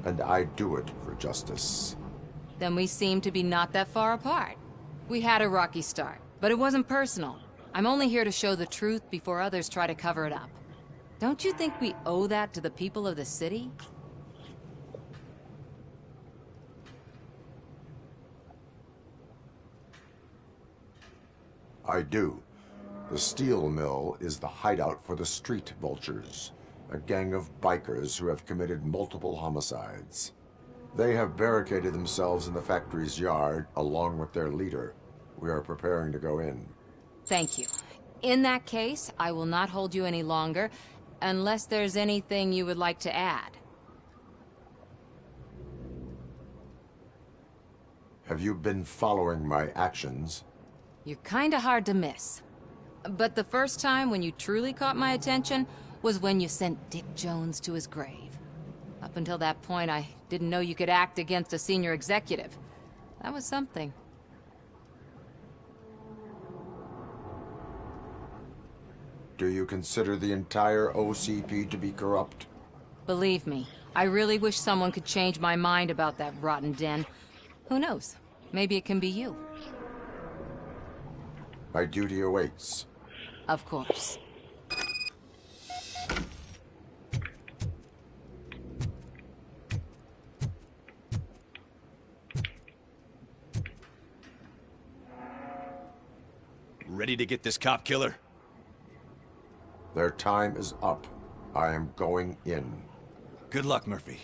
And I do it for justice. Then we seem to be not that far apart. We had a rocky start, but it wasn't personal. I'm only here to show the truth before others try to cover it up. Don't you think we owe that to the people of the city? I do. The steel mill is the hideout for the street vultures, a gang of bikers who have committed multiple homicides. They have barricaded themselves in the factory's yard along with their leader. We are preparing to go in. Thank you. In that case, I will not hold you any longer, unless there's anything you would like to add. Have you been following my actions? You're kinda hard to miss. But the first time when you truly caught my attention was when you sent Dick Jones to his grave. Up until that point, I didn't know you could act against a senior executive. That was something. Do you consider the entire OCP to be corrupt? Believe me, I really wish someone could change my mind about that rotten den. Who knows? Maybe it can be you. My duty awaits. Of course. Ready to get this cop killer? Their time is up. I am going in. Good luck, Murphy.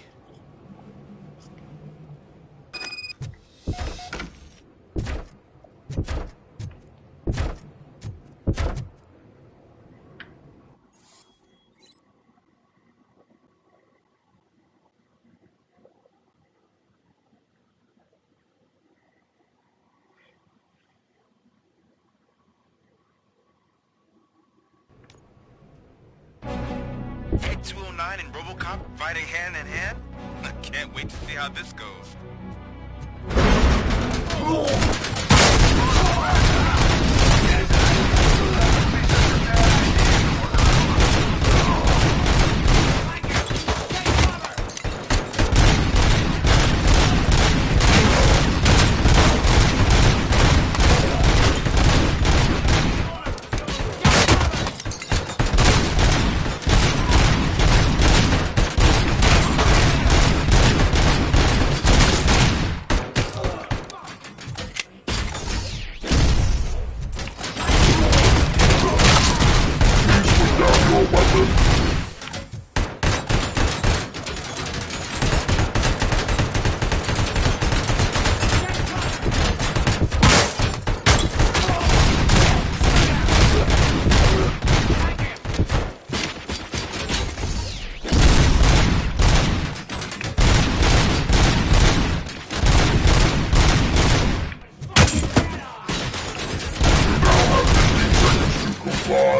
Ed 209 and RoboCop fighting hand in hand? I can't wait to see how this goes.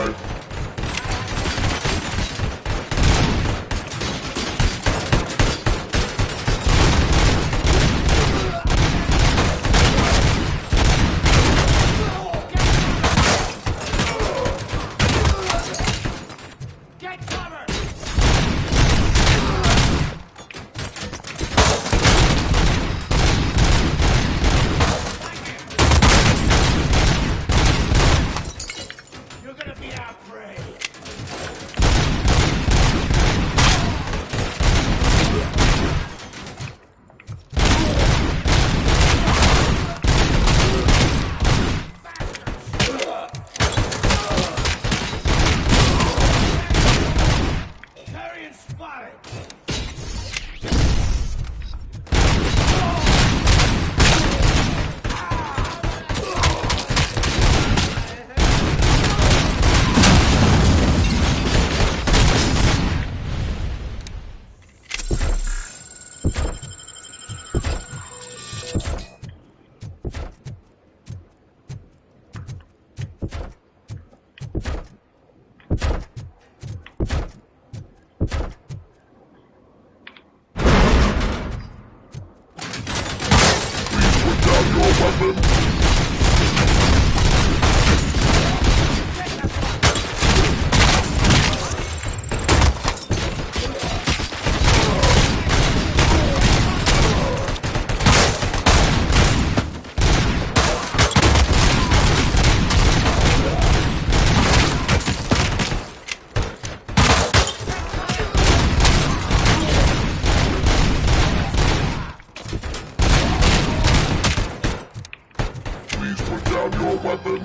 alive. You're gonna be our prey. Carrion spotted. Please put down your weapon.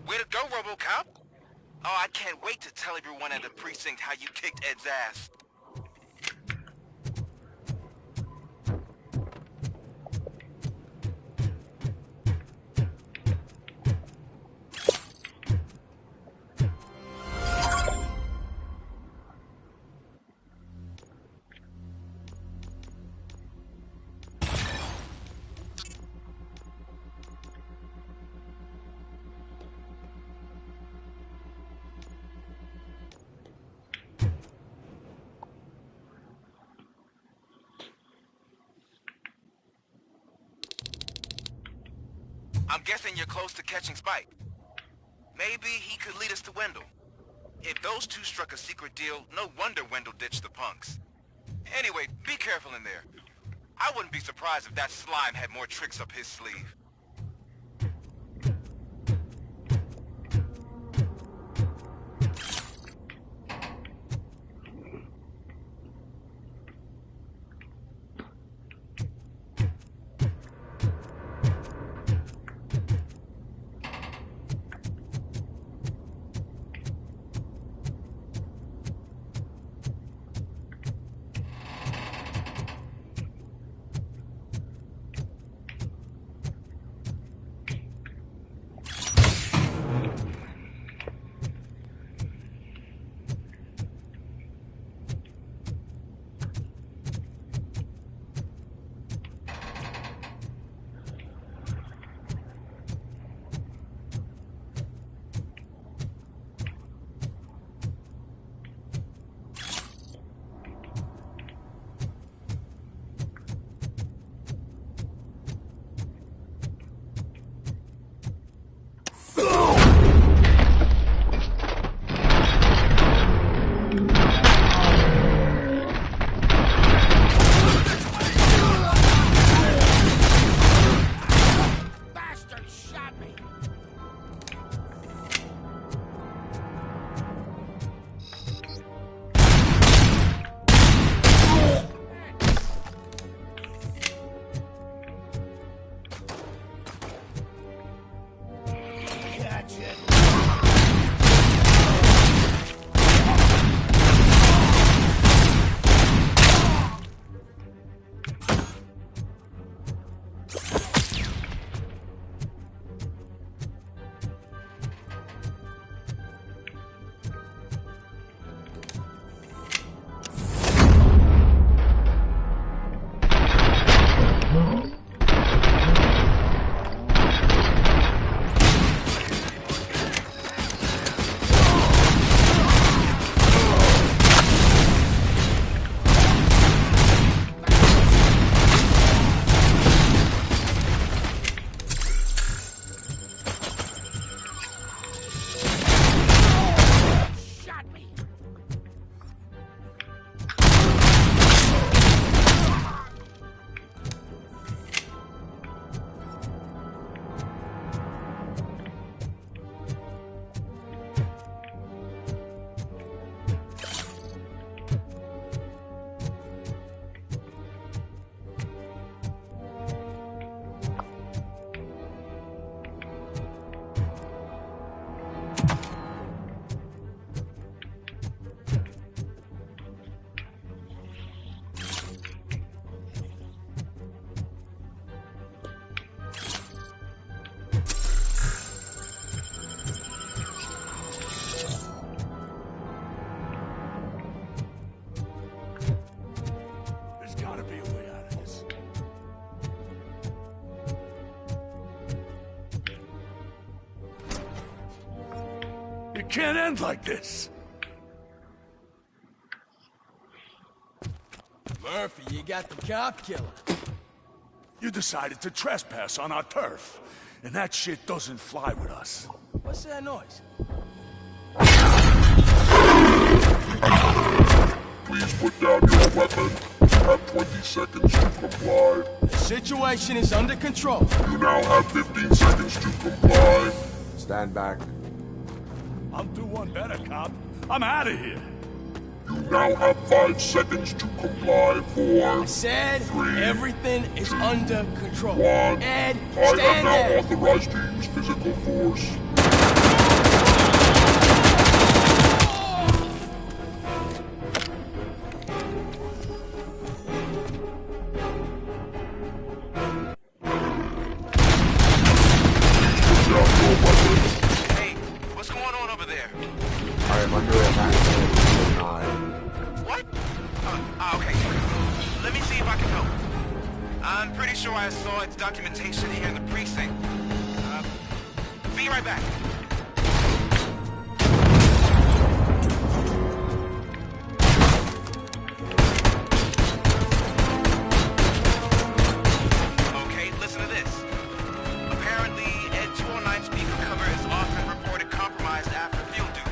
Way to go, RoboCop! Oh, I can't wait to tell everyone at the precinct how you kicked Ed's ass. I'm guessing you're close to catching Spike. Maybe he could lead us to Wendell. If those two struck a secret deal, no wonder Wendell ditched the punks. Anyway, be careful in there. I wouldn't be surprised if that slime had more tricks up his sleeve. It can't end like this. Murphy, you got the cop killer. You decided to trespass on our turf, and that shit doesn't fly with us. What's that noise? Please put down your weapon. You have 20 seconds to comply. The situation is under control. You now have 15 seconds to comply. Stand back. I'll do one better, cop. I'm out of here. You now have 5 seconds to comply. 4, I said 3, everything is under control. 1. Ed, I am stand now there. authorized to use physical force. Hey, what's going on over there? I am under attack. What? Okay. Let me see if I can help. I'm pretty sure I saw its documentation here in the precinct. Be right back. Okay, listen to this. Apparently, Ed 209 speaker cover is often reported compromised after field duty.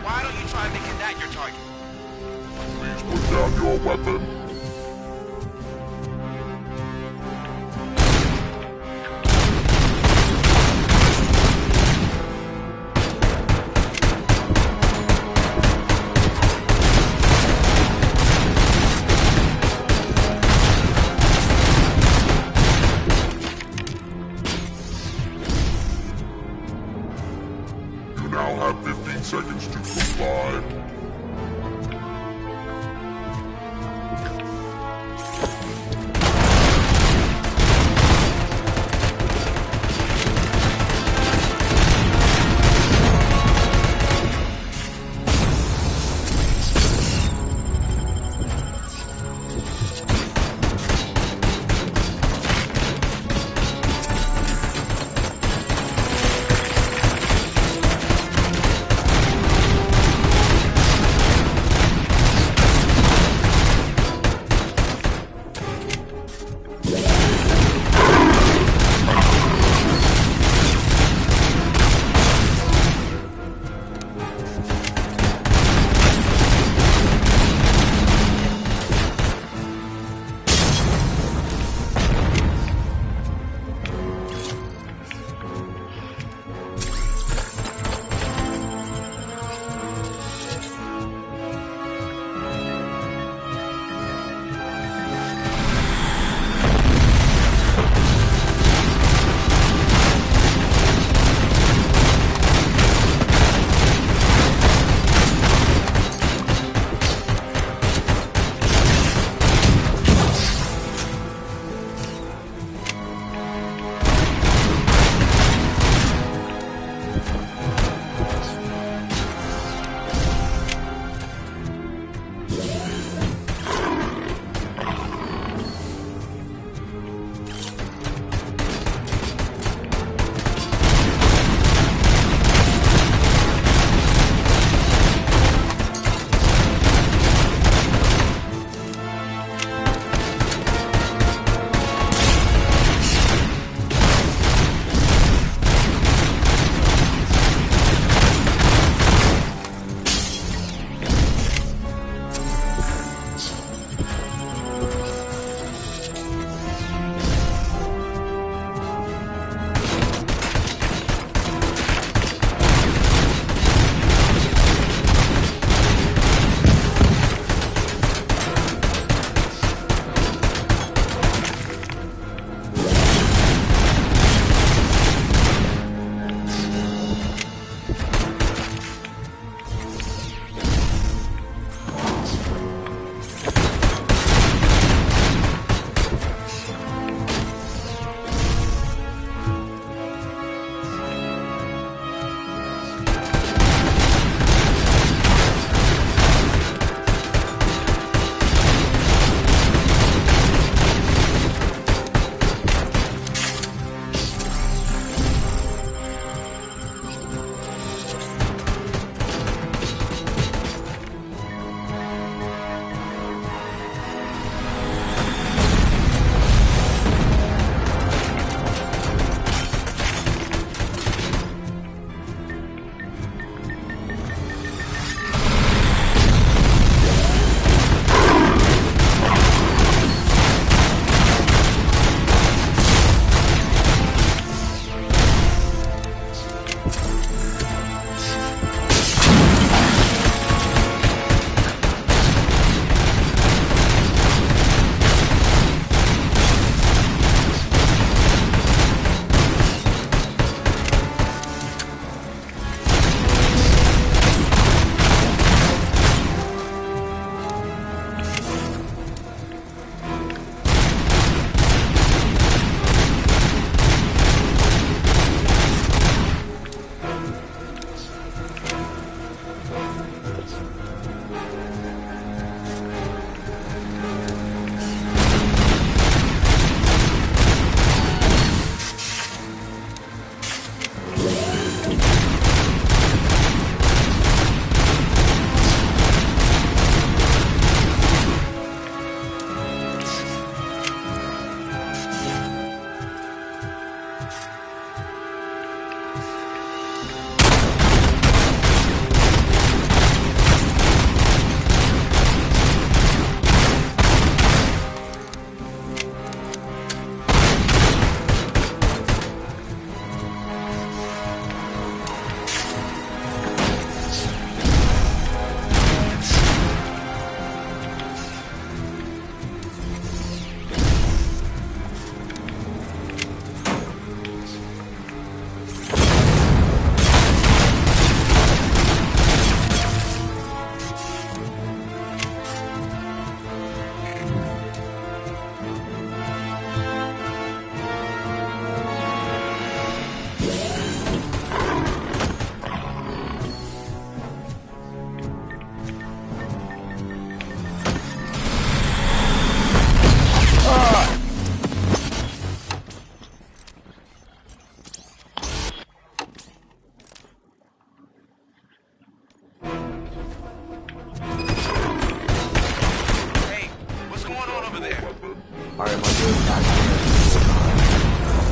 Why don't you try making that your target? Please put down your weapon. You now have 15 seconds to comply.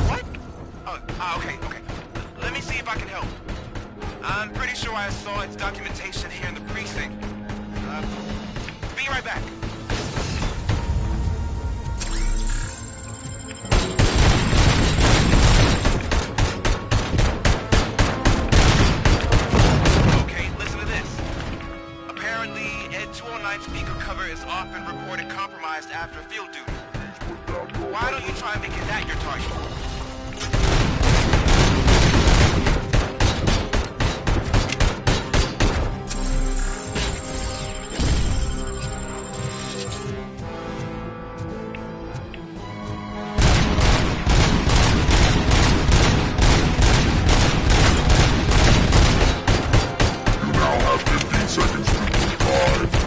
What? Okay. Let me see if I can help. I'm pretty sure I saw its documentation here in the precinct. Be right back. Okay, listen to this. Apparently, Ed 209 speaker cover is often reported compromised after field duty. Why don't you try making that your target? You now have 15 seconds to comply.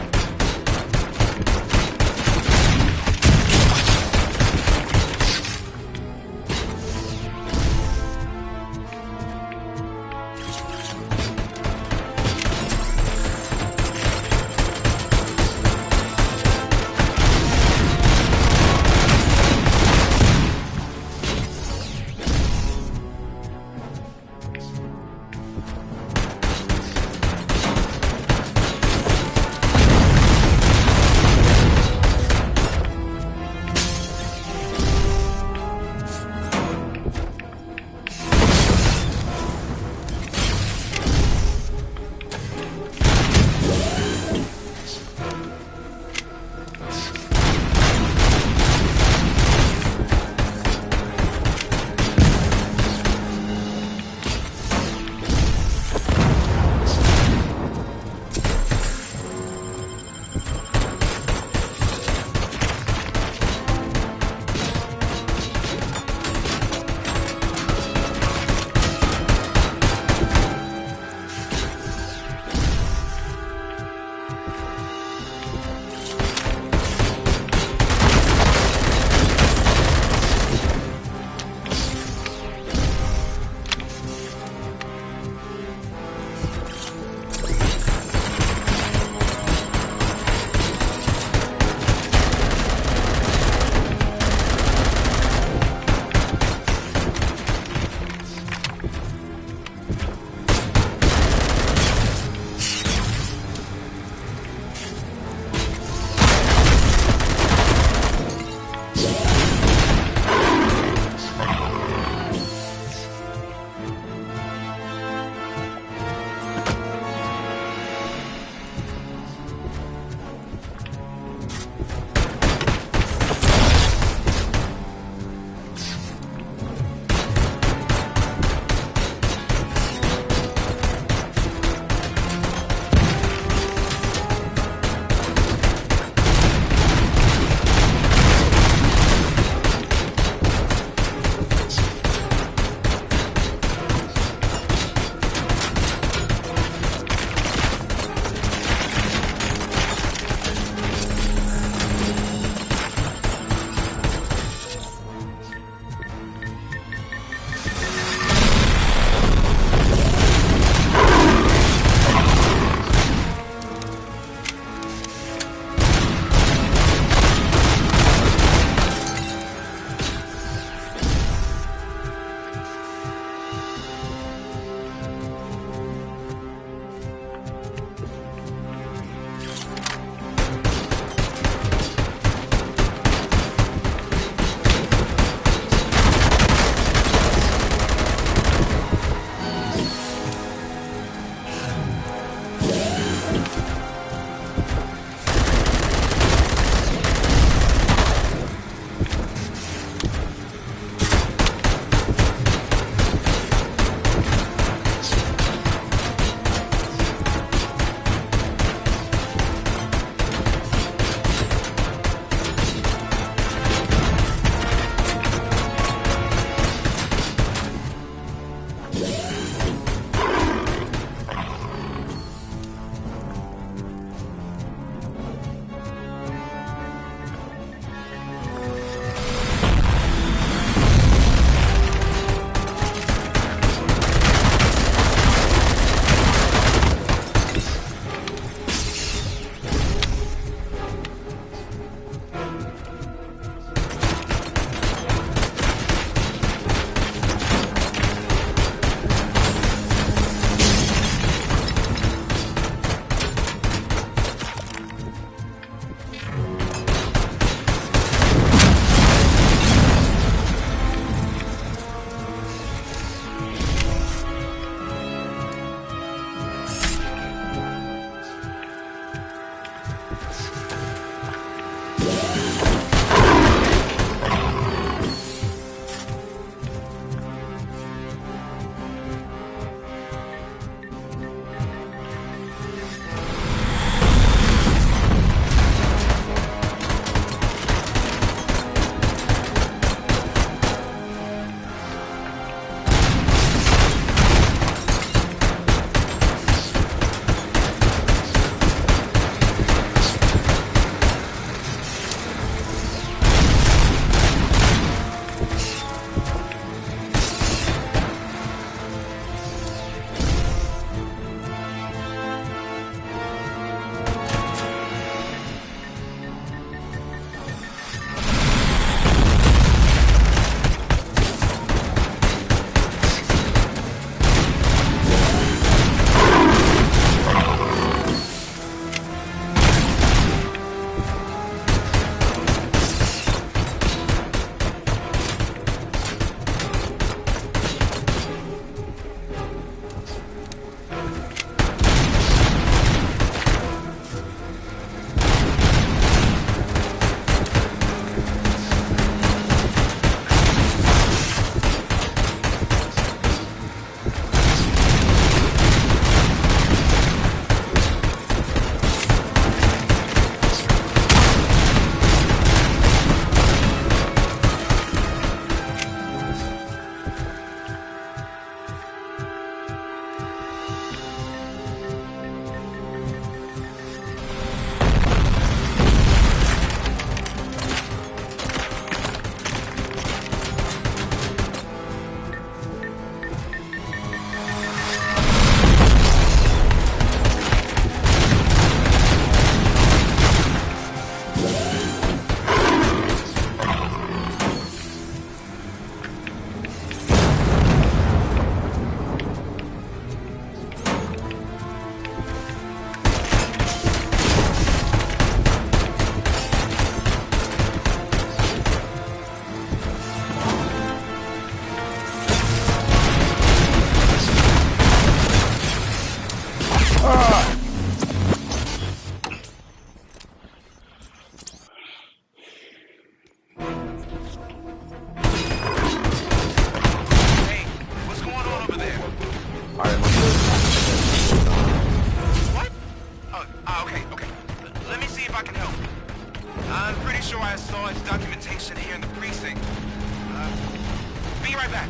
right back.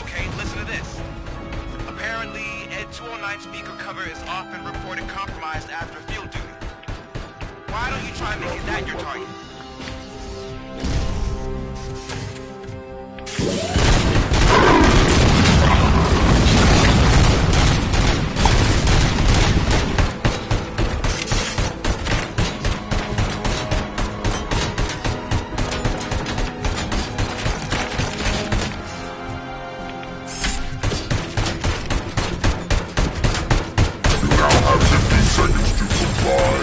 Okay, listen to this. Apparently, Ed 209 speaker cover is often reported compromised after field duty. Why don't you try making that your target? You now have 15 seconds to comply.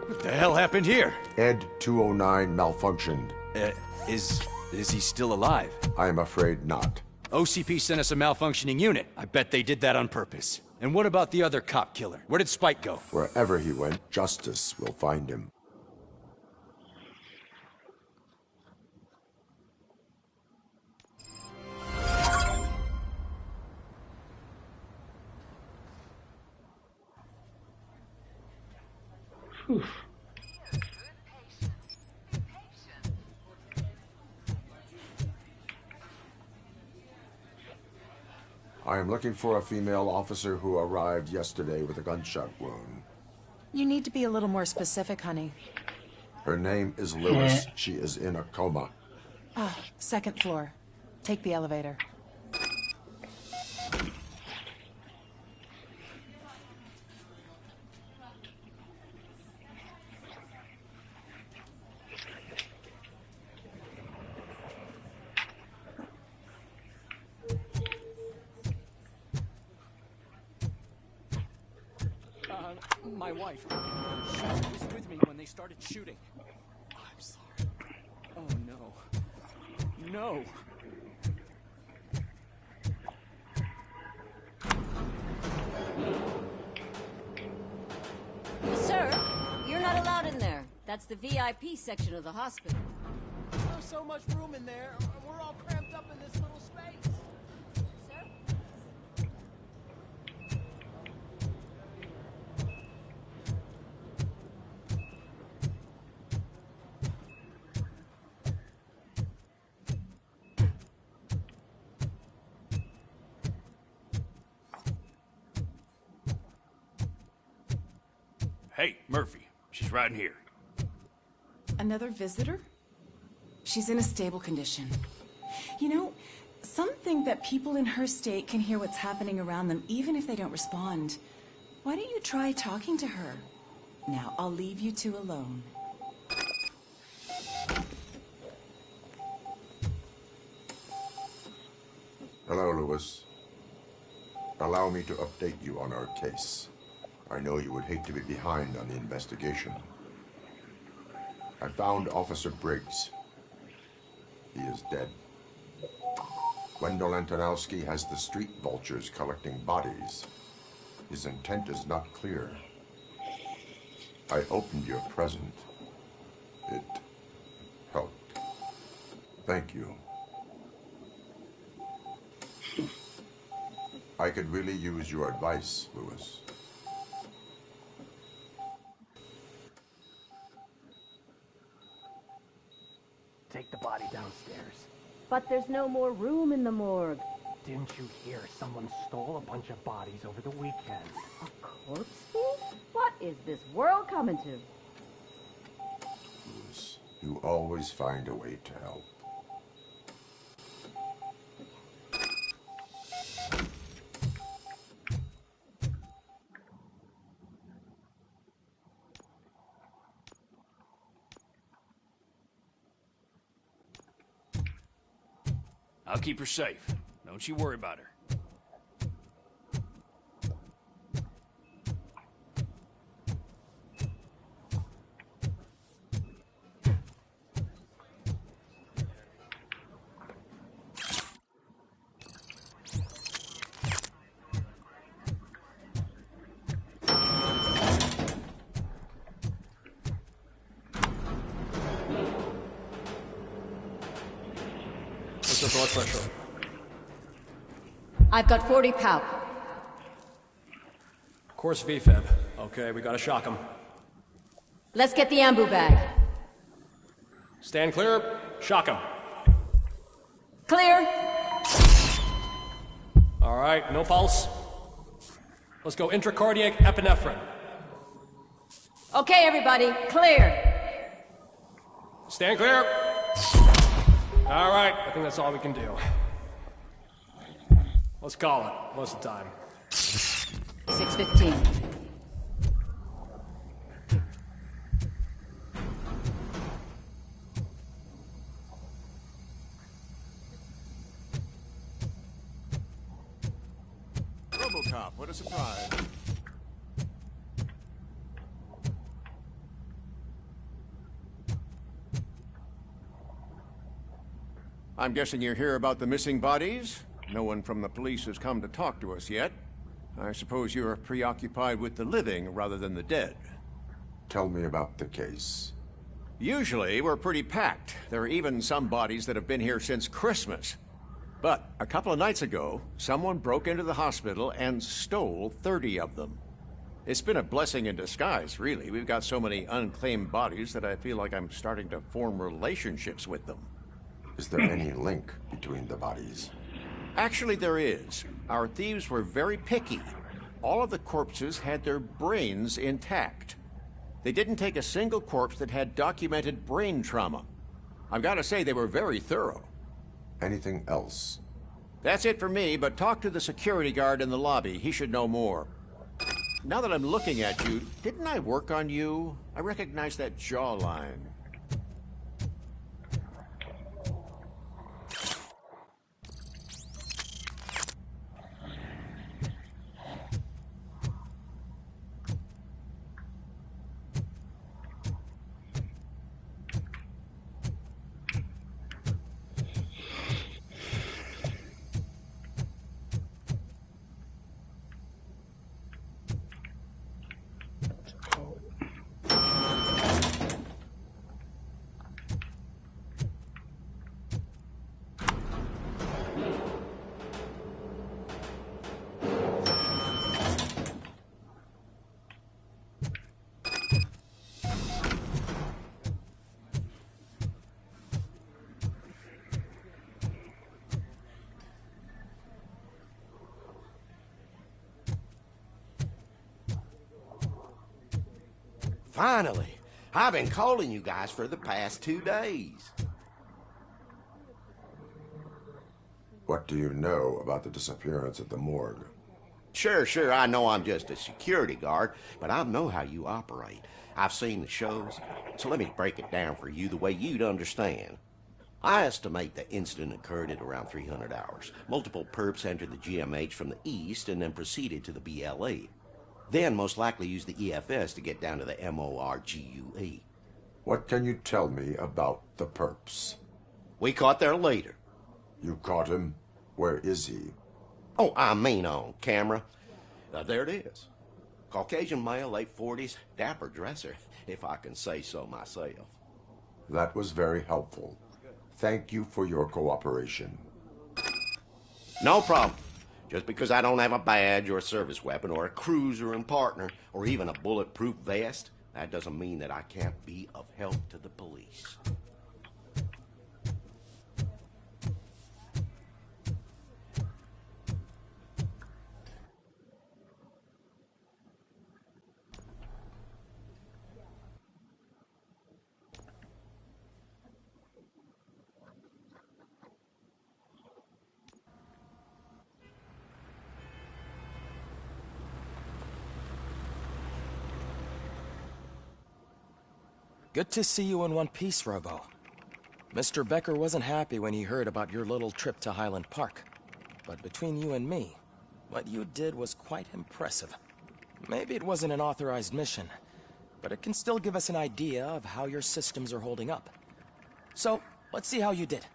What the hell happened here? Ed 209 malfunctioned. Is he still alive? I am afraid not. OCP sent us a malfunctioning unit. I bet they did that on purpose. And what about the other cop killer? Where did Spike go? Wherever he went, justice will find him. Whew. I am looking for a female officer who arrived yesterday with a gunshot wound. You need to be a little more specific, honey. Her name is Lewis. She is in a coma. Ah, second floor. Take the elevator. My wife. She was with me when they started shooting. I'm sorry. Oh, no. No! Sir, you're not allowed in there. That's the VIP section of the hospital. There's so much room in there. We're all cramped up in this little space. Hey, Murphy. She's right in here. Another visitor? She's in a stable condition. You know, some think that people in her state can hear what's happening around them even if they don't respond. Why don't you try talking to her? Now, I'll leave you two alone. Hello, Lewis. Allow me to update you on our case. I know you would hate to be behind on the investigation. I found Officer Briggs. He is dead. Wendell Antonowski has the street vultures collecting bodies. His intent is not clear. I opened your present. It helped. Thank you. I could really use your advice, Lewis. Take the body downstairs. But there's no more room in the morgue. Didn't you hear someone stole a bunch of bodies over the weekend? A corpse thief? What is this world coming to? Lewis, you always find a way to help. I'll keep her safe. Don't you worry about her. What's your blood pressure? I've got 40 pow. Course VFib. Okay, we gotta shock him. Let's get the ambu bag. Stand clear. Shock him. Clear. All right, no pulse. Let's go intracardiac epinephrine. Okay, everybody, clear. Stand clear. All right, I think that's all we can do. Let's call it. What's the time? 6:15. RoboCop, what a surprise. I'm guessing you're here about the missing bodies? No one from the police has come to talk to us yet. I suppose you're preoccupied with the living rather than the dead. Tell me about the case. Usually, we're pretty packed. There are even some bodies that have been here since Christmas. But a couple of nights ago, someone broke into the hospital and stole 30 of them. It's been a blessing in disguise, really. We've got so many unclaimed bodies that I feel like I'm starting to form relationships with them. Is there any link between the bodies? Actually, there is. Our thieves were very picky. All of the corpses had their brains intact. They didn't take a single corpse that had documented brain trauma. I've got to say, they were very thorough. Anything else? That's it for me, but talk to the security guard in the lobby. He should know more. Now that I'm looking at you, didn't I work on you? I recognize that jawline. Finally! I've been calling you guys for the past 2 days. What do you know about the disappearance at the morgue? Sure, I know I'm just a security guard, but I know how you operate. I've seen the shows, so let me break it down for you the way you'd understand. I estimate the incident occurred at around 300 hours. Multiple perps entered the GMH from the east and then proceeded to the BLE. Then most likely used the EFS to get down to the MORGUE. What can you tell me about the perps? We caught their leader. You caught him? Where is he? Oh, I mean on camera. There it is. Caucasian male, late 40s, dapper dresser, if I can say so myself. That was very helpful. Thank you for your cooperation. No problem. Just because I don't have a badge or a service weapon or a cruiser and partner or even a bulletproof vest, that doesn't mean that I can't be of help to the police. Good to see you in one piece, Robo. Mr. Becker wasn't happy when he heard about your little trip to Highland Park. But between you and me, what you did was quite impressive. Maybe it wasn't an authorized mission, but it can still give us an idea of how your systems are holding up. So, let's see how you did.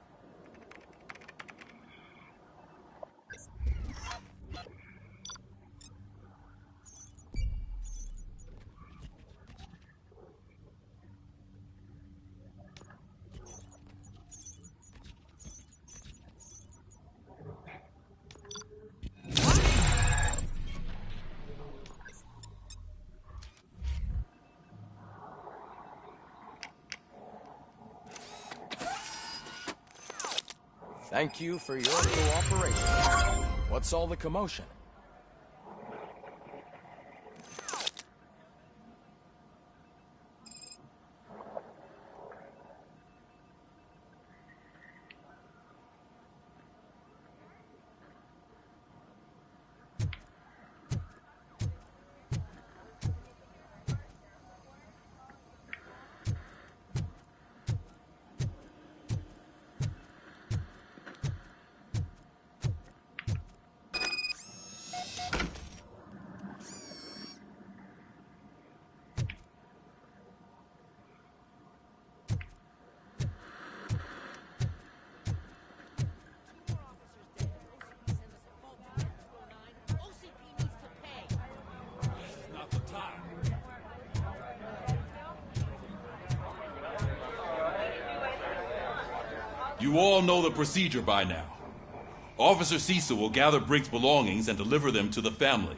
Thank you for your cooperation. What's all the commotion? You all know the procedure by now. Officer Cecil will gather Briggs' belongings and deliver them to the family.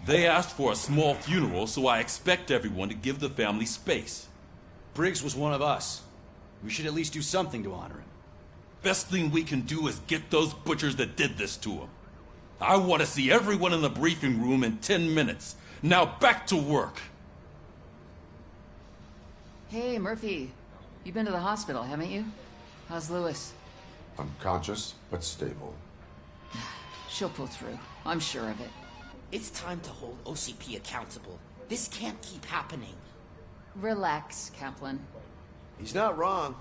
They asked for a small funeral, so I expect everyone to give the family space. Briggs was one of us. We should at least do something to honor him. Best thing we can do is get those butchers that did this to him. I want to see everyone in the briefing room in 10 minutes. Now back to work. Hey, Murphy. You've been to the hospital, haven't you? How's Lewis? Unconscious, but stable. She'll pull through. I'm sure of it. It's time to hold OCP accountable. This can't keep happening. Relax, Kaplan. He's not wrong.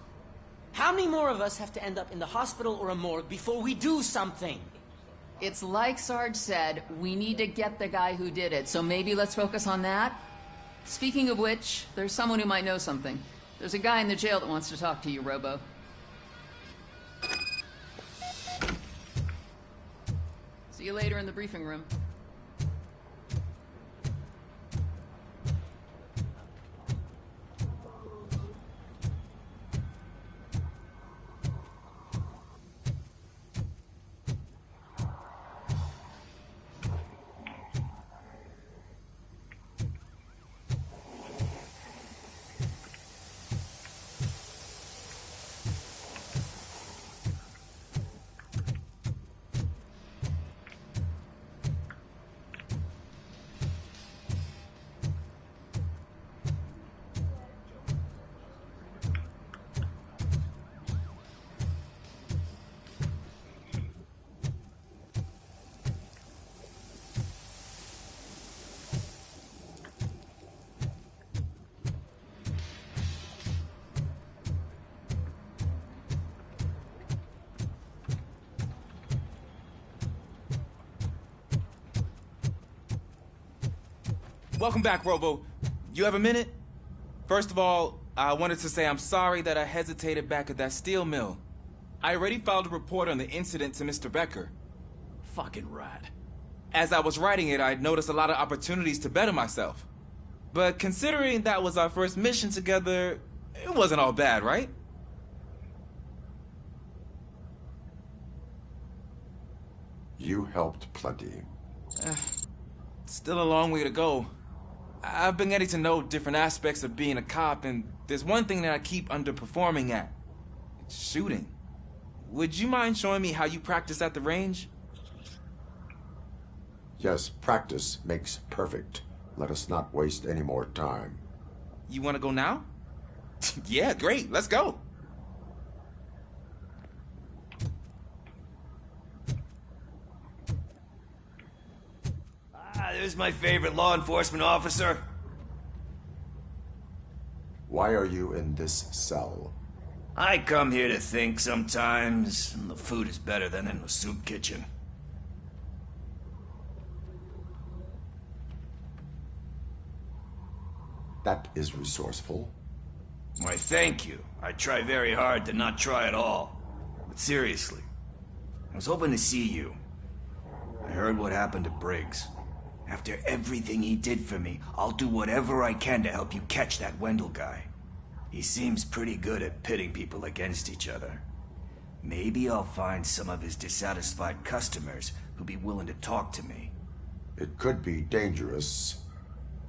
How many more of us have to end up in the hospital or a morgue before we do something? It's like Sarge said, we need to get the guy who did it, so maybe let's focus on that? Speaking of which, there's someone who might know something. There's a guy in the jail that wants to talk to you, Robo. See you later in the briefing room. Welcome back, Robo. You have a minute? First of all, I wanted to say I'm sorry that I hesitated back at that steel mill. I already filed a report on the incident to Mr. Becker. Fucking rat. As I was writing it, I noticed a lot of opportunities to better myself. But considering that was our first mission together, it wasn't all bad, right? You helped plenty. Still a long way to go. I've been getting to know different aspects of being a cop, and there's one thing that I keep underperforming at. It's shooting. Would you mind showing me how you practice at the range? Yes, practice makes perfect. Let us not waste any more time. You want to go now? Yeah, great. Let's go. There's my favorite law enforcement officer. Why are you in this cell? I come here to think sometimes, and the food is better than in the soup kitchen. That is resourceful. Why, thank you. I try very hard to not try at all. But seriously, I was hoping to see you. I heard what happened to Briggs. After everything he did for me, I'll do whatever I can to help you catch that Wendell guy. He seems pretty good at pitting people against each other. Maybe I'll find some of his dissatisfied customers who'll be willing to talk to me. It could be dangerous.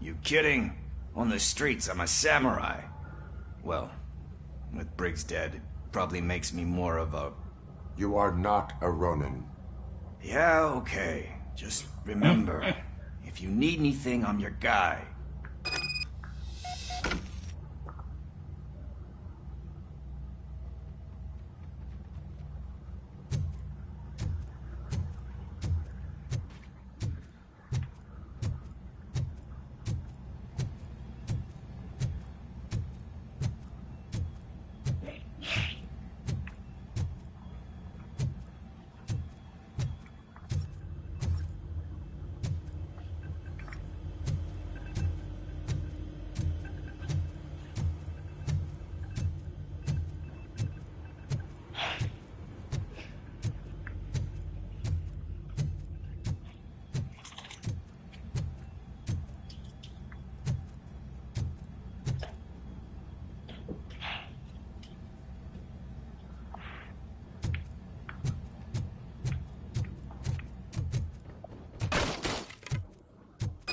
You kidding? On the streets, I'm a samurai. Well, with Briggs dead, it probably makes me more of a... You are not a Ronin. Yeah, okay. Just remember, if you need anything, I'm your guy.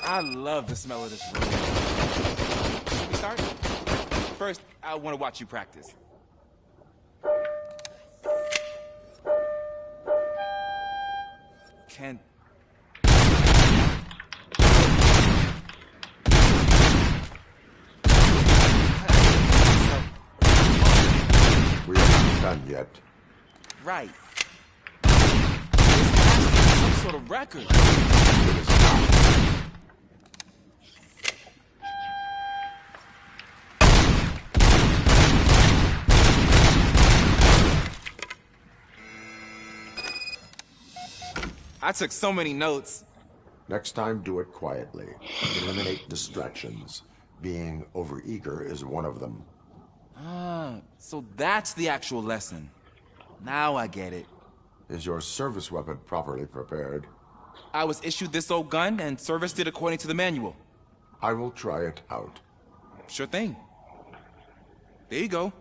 I love the smell of this room. Should we start? First, I want to watch you practice. Can... yet. Right. This has to be some sort of record. It is not. I took so many notes. Next time, do it quietly. Eliminate distractions. Being overeager is one of them. Ah, so that's the actual lesson. Now I get it. Is your service weapon properly prepared? I was issued this old gun and serviced it according to the manual. I will try it out. Sure thing. There you go.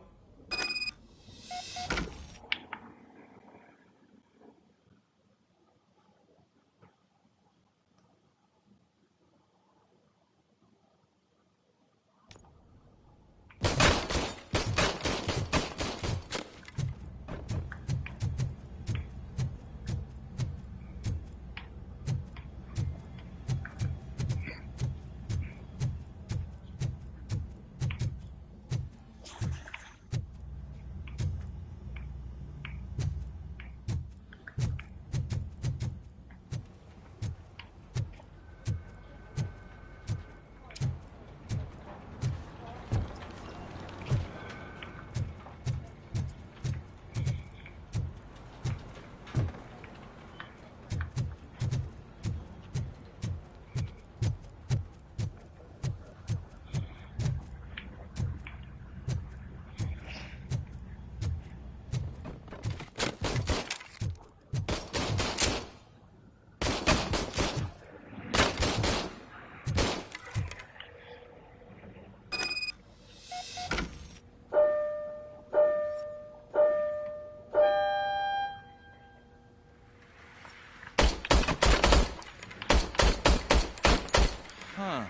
Huh.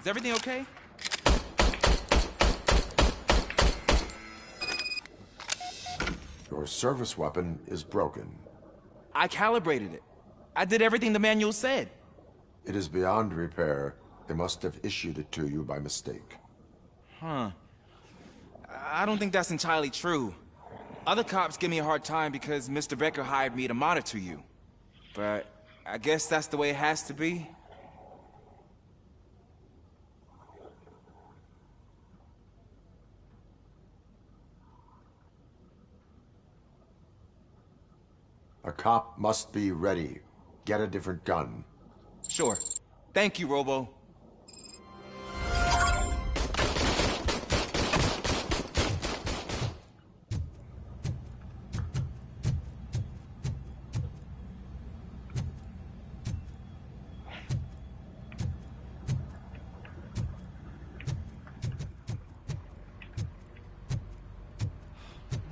Is everything okay? Your service weapon is broken. I calibrated it. I did everything the manual said. It is beyond repair. They must have issued it to you by mistake. Huh. I don't think that's entirely true. Other cops give me a hard time because Mr. Becker hired me to monitor you. But I guess that's the way it has to be. A cop must be ready. Get a different gun. Sure. Thank you, Robo.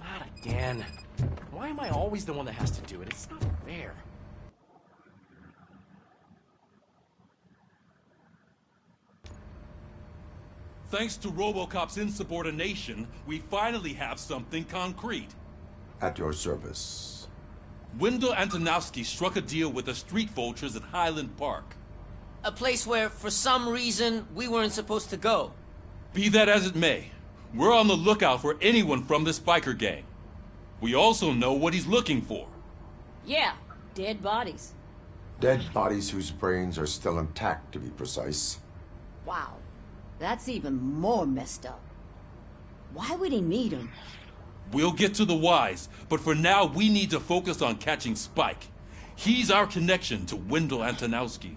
Not again. Why am I always the one that has to do it? It's not fair. Thanks to RoboCop's insubordination, we finally have something concrete. At your service. Wendell Antonowski struck a deal with the street vultures at Highland Park. A place where, for some reason, we weren't supposed to go. Be that as it may, we're on the lookout for anyone from this biker gang. We also know what he's looking for. Yeah, dead bodies. Dead bodies whose brains are still intact, to be precise. Wow, that's even more messed up. Why would he need them? We'll get to the whys, but for now we need to focus on catching Spike. He's our connection to Wendell Antonowski.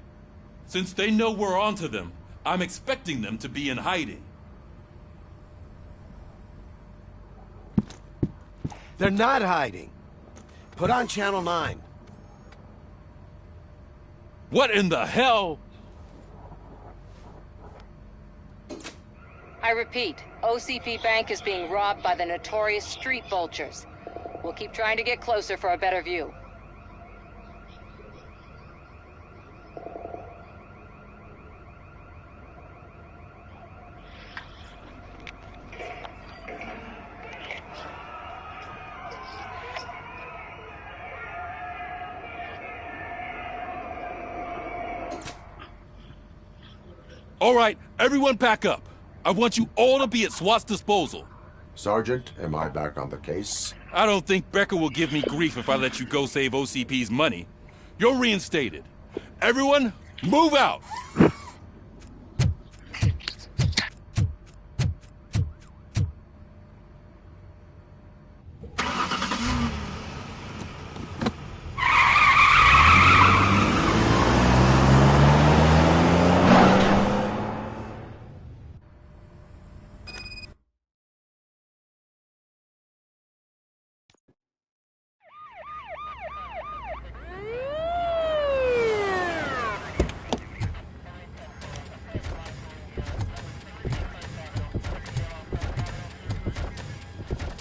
Since they know we're onto them, I'm expecting them to be in hiding. They're not hiding. Put on Channel 9. What in the hell? I repeat, OCP Bank is being robbed by the notorious street vultures. We'll keep trying to get closer for a better view. All right, everyone pack up. I want you all to be at SWAT's disposal. Sergeant, am I back on the case? I don't think Becker will give me grief if I let you go save OCP's money. You're reinstated. Everyone, move out!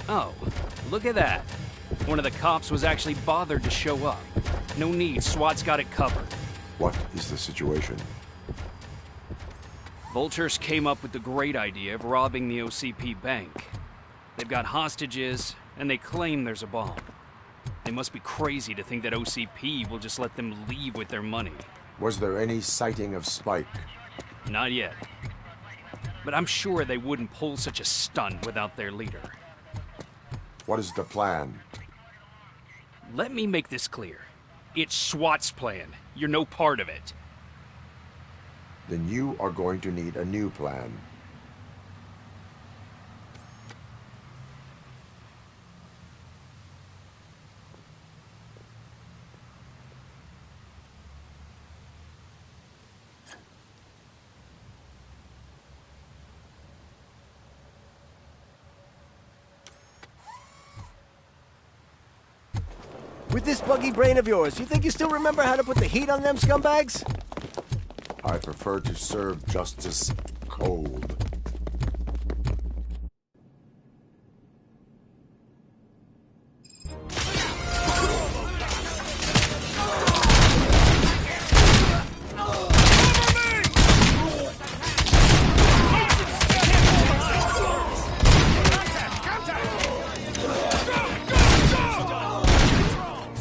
Oh, look at that. One of the cops was actually bothered to show up. No need, SWAT's got it covered. What is the situation? Vultures came up with the great idea of robbing the OCP bank. They've got hostages, and they claim there's a bomb. They must be crazy to think that OCP will just let them leave with their money. Was there any sighting of Spike? Not yet. But I'm sure they wouldn't pull such a stunt without their leader. What is the plan? Let me make this clear. It's SWAT's plan. You're no part of it. Then you are going to need a new plan. With this buggy brain of yours, you think you still remember how to put the heat on them scumbags? I prefer to serve justice cold.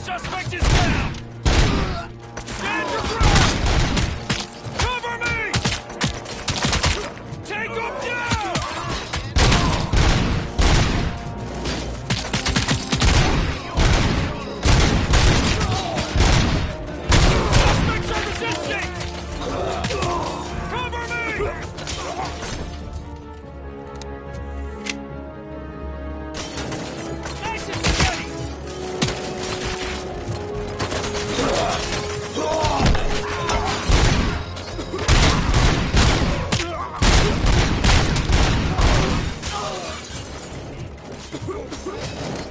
Suspect is down! Stand your ground! Cover me! Take him down! Suspects are resisting! Cover me! Nice and steady!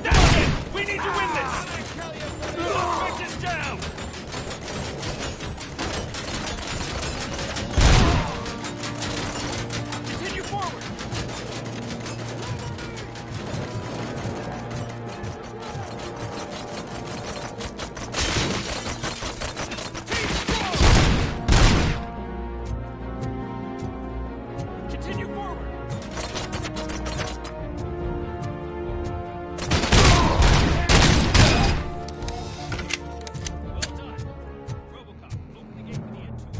That's it! We need to win this! Suspect is down! Continue forward! Continue forward! Well done. RoboCop, open the gate for the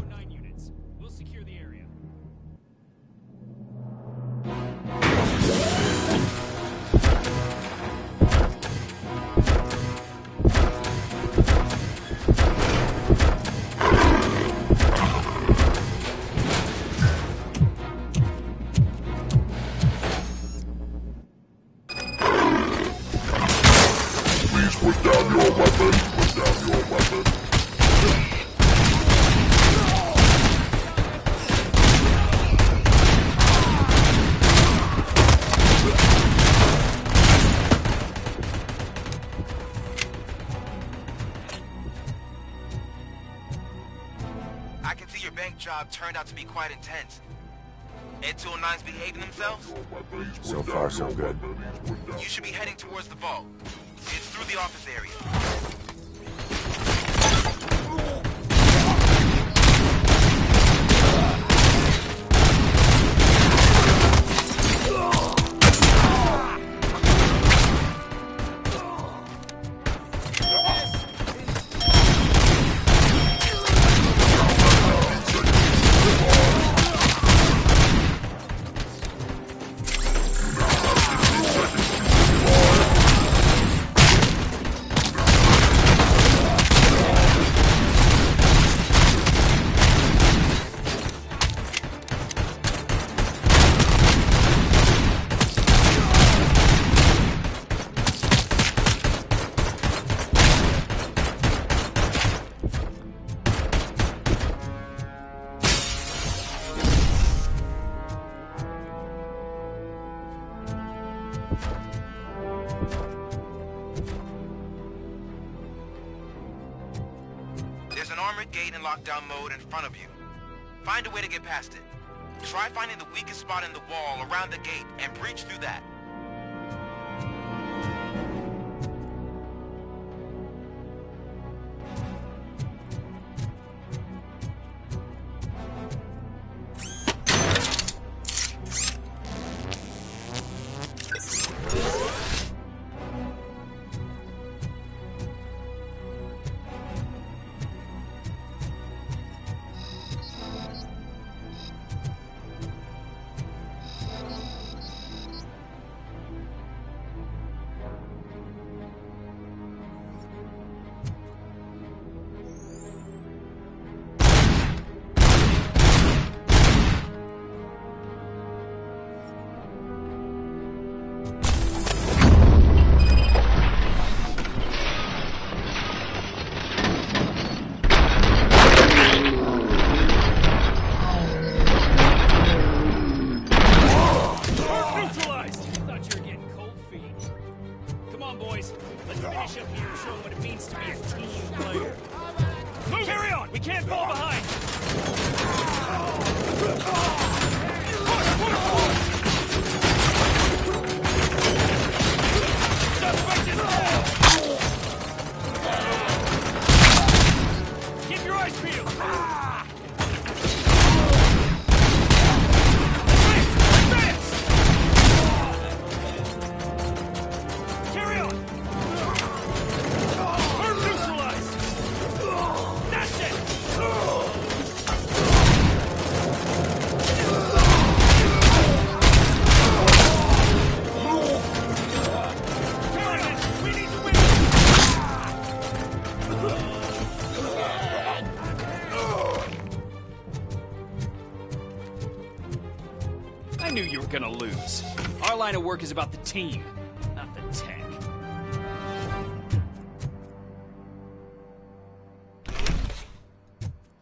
N209 units. We'll secure the area. Please put down your weapon. Put down your weapon. I can see your bank job turned out to be quite intense. N209's behaving themselves? So far, so good. You should be heading towards the vault. It's through the office area. There's an armored gate in lockdown mode in front of you. Find a way to get past it. Try finding the weakest spot in the wall around the gate and breach through that. Gonna lose. Our line of work is about the team, not the tech.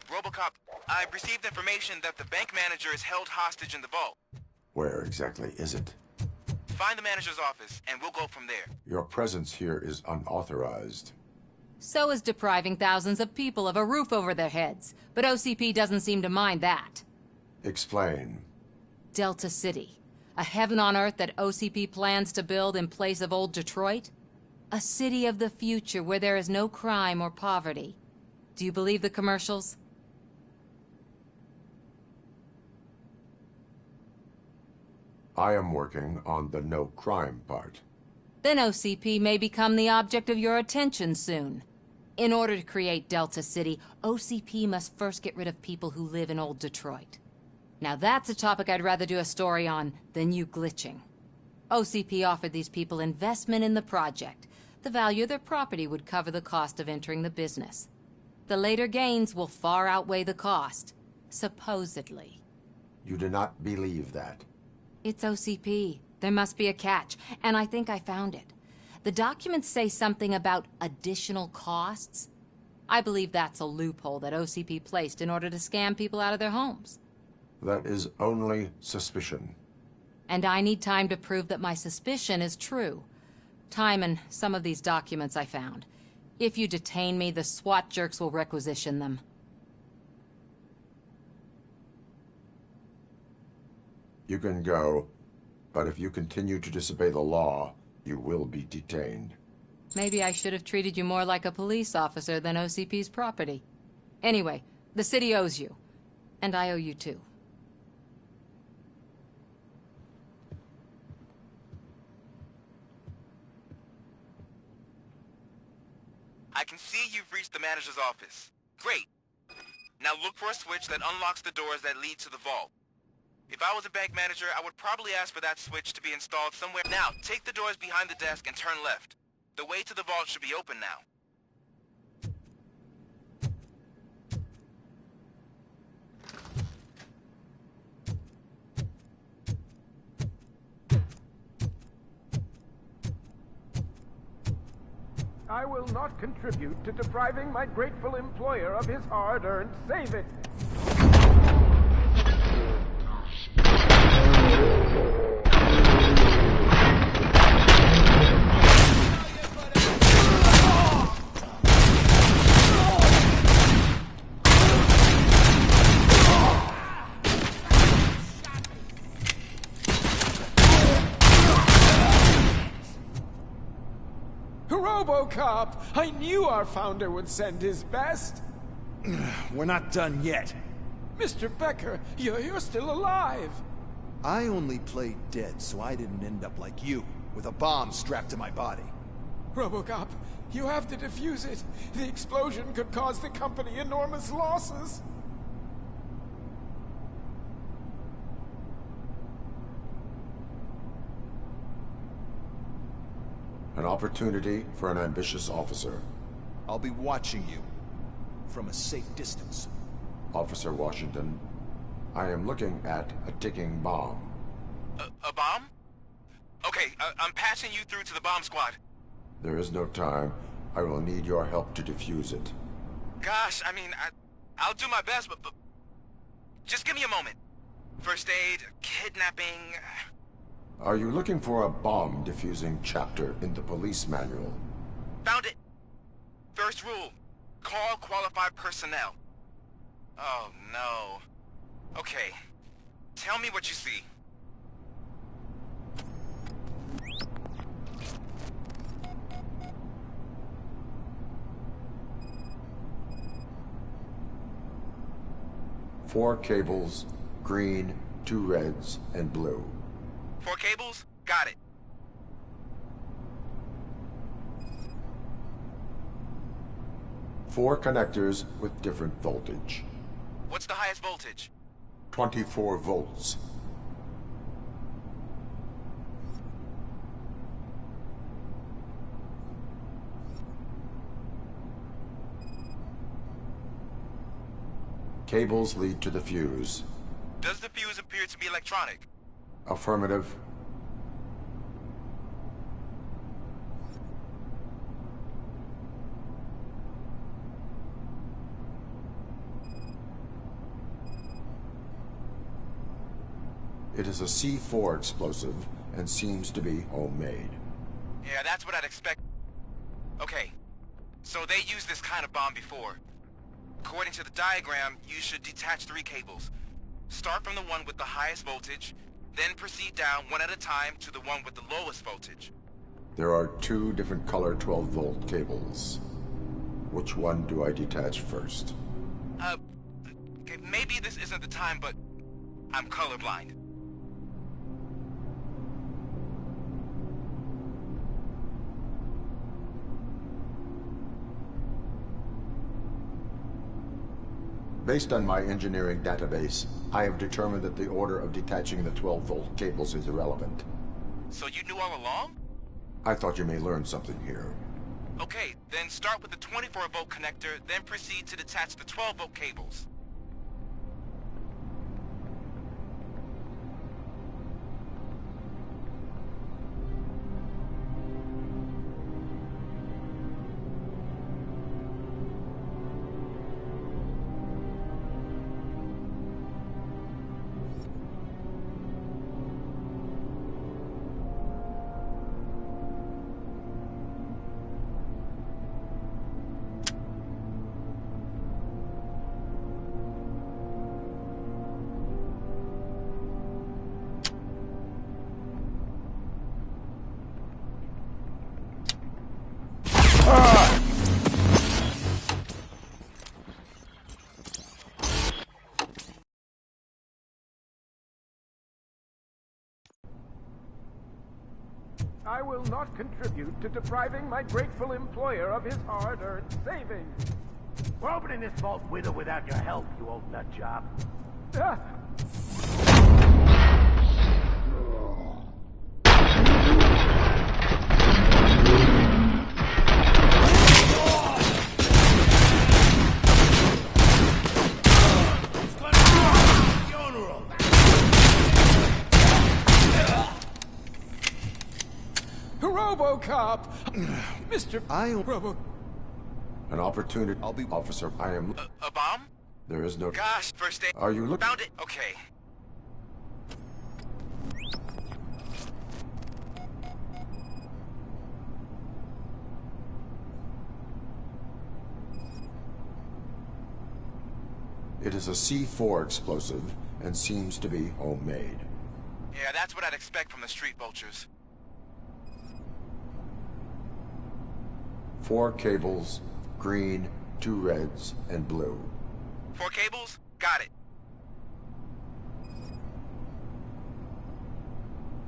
RoboCop, I've received information that the bank manager is held hostage in the vault. Where exactly is it? Find the manager's office, and we'll go from there. Your presence here is unauthorized. So is depriving thousands of people of a roof over their heads. But OCP doesn't seem to mind that. Explain. Delta City. A heaven on earth that OCP plans to build in place of old Detroit? A city of the future where there is no crime or poverty. Do you believe the commercials? I am working on the no crime part. Then OCP may become the object of your attention soon. In order to create Delta City, OCP must first get rid of people who live in old Detroit. Now that's a topic I'd rather do a story on than you glitching. OCP offered these people investment in the project. The value of their property would cover the cost of entering the business. The later gains will far outweigh the cost, supposedly. You do not believe that? It's OCP. There must be a catch, and I think I found it. The documents say something about additional costs. I believe that's a loophole that OCP placed in order to scam people out of their homes. That is only suspicion. And I need time to prove that my suspicion is true. Time and some of these documents I found. If you detain me, the SWAT jerks will requisition them. You can go, but if you continue to disobey the law, you will be detained. Maybe I should have treated you more like a police officer than OCP's property. Anyway, the city owes you. And I owe you too. I can see you've reached the manager's office. Great. Now look for a switch that unlocks the doors that lead to the vault. If I was a bank manager, I would probably ask for that switch to be installed somewhere. Now, take the doors behind the desk and turn left. The way to the vault should be open now. I will not contribute to depriving my grateful employer of his hard-earned savings. RoboCop! I knew our founder would send his best! We're not done yet. Mr. Becker, you're still alive! I only played dead so I didn't end up like you, with a bomb strapped to my body. RoboCop, you have to defuse it. The explosion could cause the company enormous losses. An opportunity for an ambitious officer. I'll be watching you from a safe distance. Officer Washington, I am looking at a ticking bomb. A bomb? Okay, I'm passing you through to the bomb squad. There is no time. I will need your help to defuse it. Gosh, I mean, I'll do my best, but just give me a moment. First aid, kidnapping... Are you looking for a bomb defusing chapter in the police manual? Found it. First rule, call qualified personnel. Oh, no. Okay, tell me what you see. Four cables, green, 2 reds, and blue. 4 cables? Got it. Four connectors with different voltage. What's the highest voltage? 24 volts. Cables lead to the fuse. Does the fuse appear to be electronic? Affirmative. It is a C4 explosive and seems to be homemade. Yeah, that's what I'd expect. Okay, so they used this kind of bomb before. According to the diagram, you should detach 3 cables. Start from the one with the highest voltage, then proceed down one at a time to the one with the lowest voltage. There are 2 different color 12-volt cables. Which one do I detach first? Okay, maybe this isn't the time, but I'm colorblind. Based on my engineering database, I have determined that the order of detaching the 12-volt cables is irrelevant. So you knew all along? I thought you may learn something here. Okay, then start with the 24-volt connector, then proceed to detach the 12-volt cables. I will not contribute to depriving my grateful employer of his hard-earned savings. We're opening this vault with or without your help, you old nut job. Ah. RoboCop! Mr. An opportunity. I'll be officer. I am. A bomb? There is no. Gosh, first aid. Are you looking? Found it. Okay. It is a C4 explosive and seems to be homemade. Yeah, that's what I'd expect from the street vultures. 4 cables, green, 2 reds, and blue. 4 cables? Got it.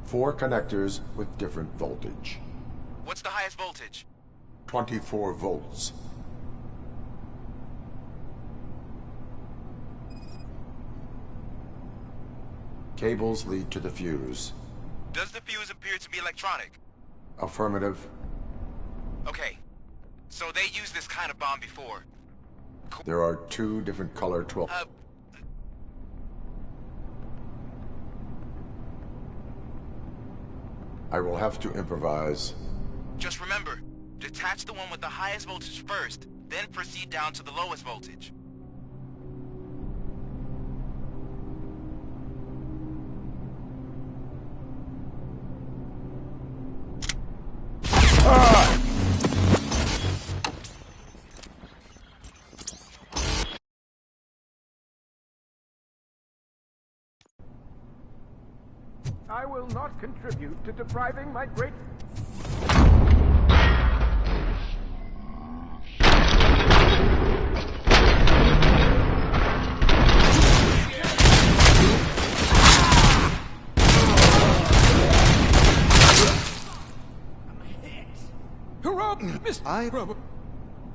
4 connectors with different voltage. What's the highest voltage? 24 volts. Cables lead to the fuse. Does the fuse appear to be electronic? Affirmative. Okay. So they used this kind of bomb before. There are 2 different color 12. I will have to improvise. Just remember, detach the one with the highest voltage first, then proceed down to the lowest voltage. I will not contribute to depriving my great...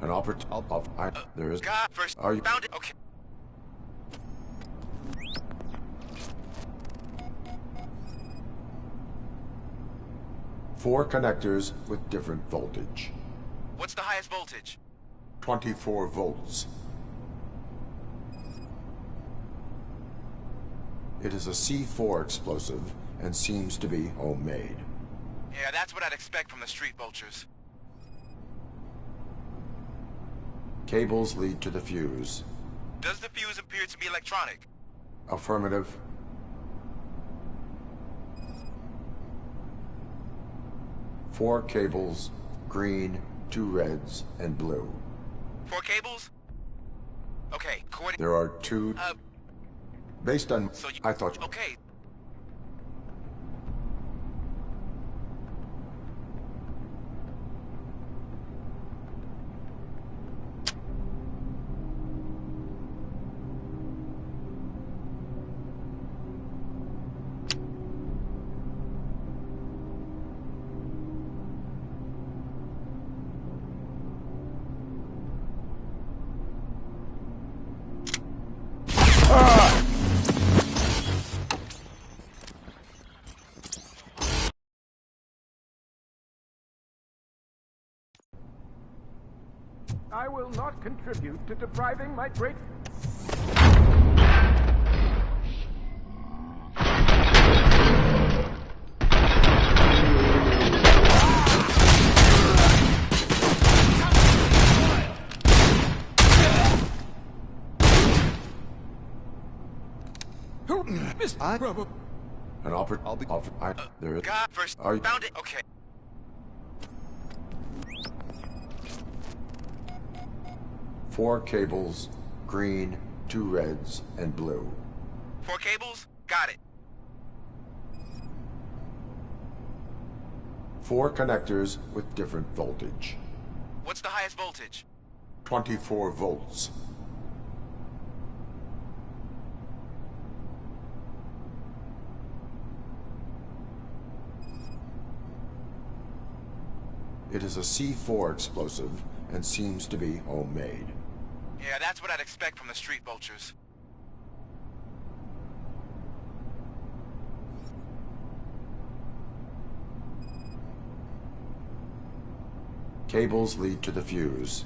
An opportunity. There is. God, first Are you? Found it. Okay. Four connectors with different voltage. What's the highest voltage? 24 volts. It is a C4 explosive and seems to be homemade. Yeah, that's what I'd expect from the street vultures. Cables lead to the fuse. Does the fuse appear to be electronic? Affirmative. Four cables, green, 2 reds, and blue. 4 cables? Okay, there are 2... Based on... So you... I thought... Okay. I will not contribute to depriving my great... An offer... I'll be... there is... God, first... Are you... Found it? Okay. Four cables, green, 2 reds, and blue. 4 cables? Got it. 4 connectors with different voltage. What's the highest voltage? 24 volts. It is a C4 explosive and seems to be homemade. Yeah, that's what I'd expect from the street vultures. Cables lead to the fuse.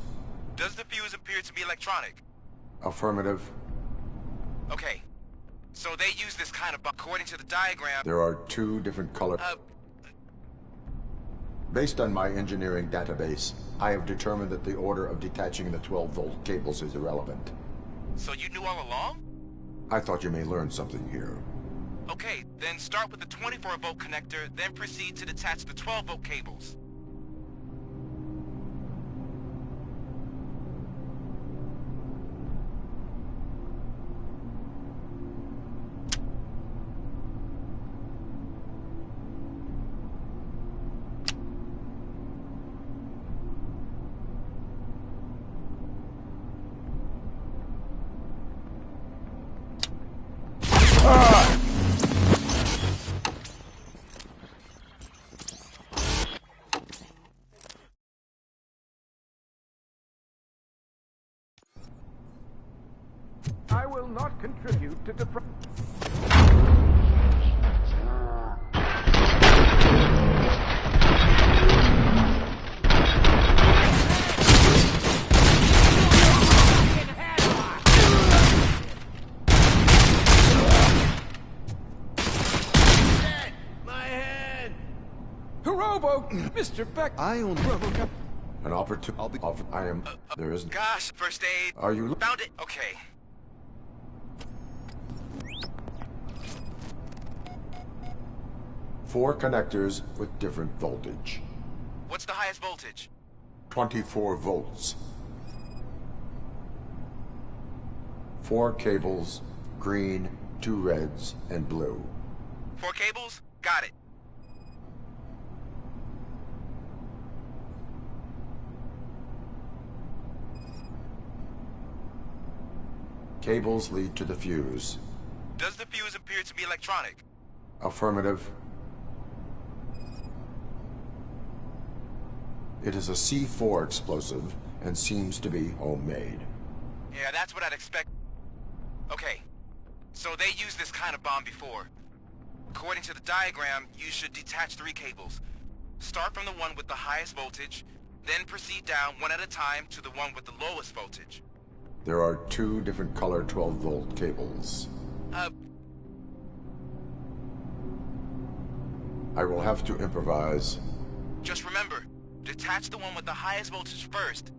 Does the fuse appear to be electronic? Affirmative. Okay. So they use this kind of... According to the diagram... There are 2 different colors. Based on my engineering database, I have determined that the order of detaching the 12-volt cables is irrelevant. So you knew all along? I thought you may learn something here. Okay, then start with the 24-volt connector, then proceed to detach the 12-volt cables. not contribute to Mr. Beck. I only. RoboCop. An opportunity. I am. There isn't. Gosh, first aid. Are you? Found it. Okay. Four connectors with different voltage. What's the highest voltage? 24 volts. Four cables, green, 2 reds, and blue. 4 cables? Got it. Cables lead to the fuse. Does the fuse appear to be electronic? Affirmative. It is a C4 explosive and seems to be homemade. Yeah, that's what I'd expect. Okay, so they used this kind of bomb before. According to the diagram, you should detach 3 cables. Start from the one with the highest voltage, then proceed down one at a time to the one with the lowest voltage. There are 2 different color 12-volt cables. I will have to improvise. Just remember, detach the one with the highest voltage first.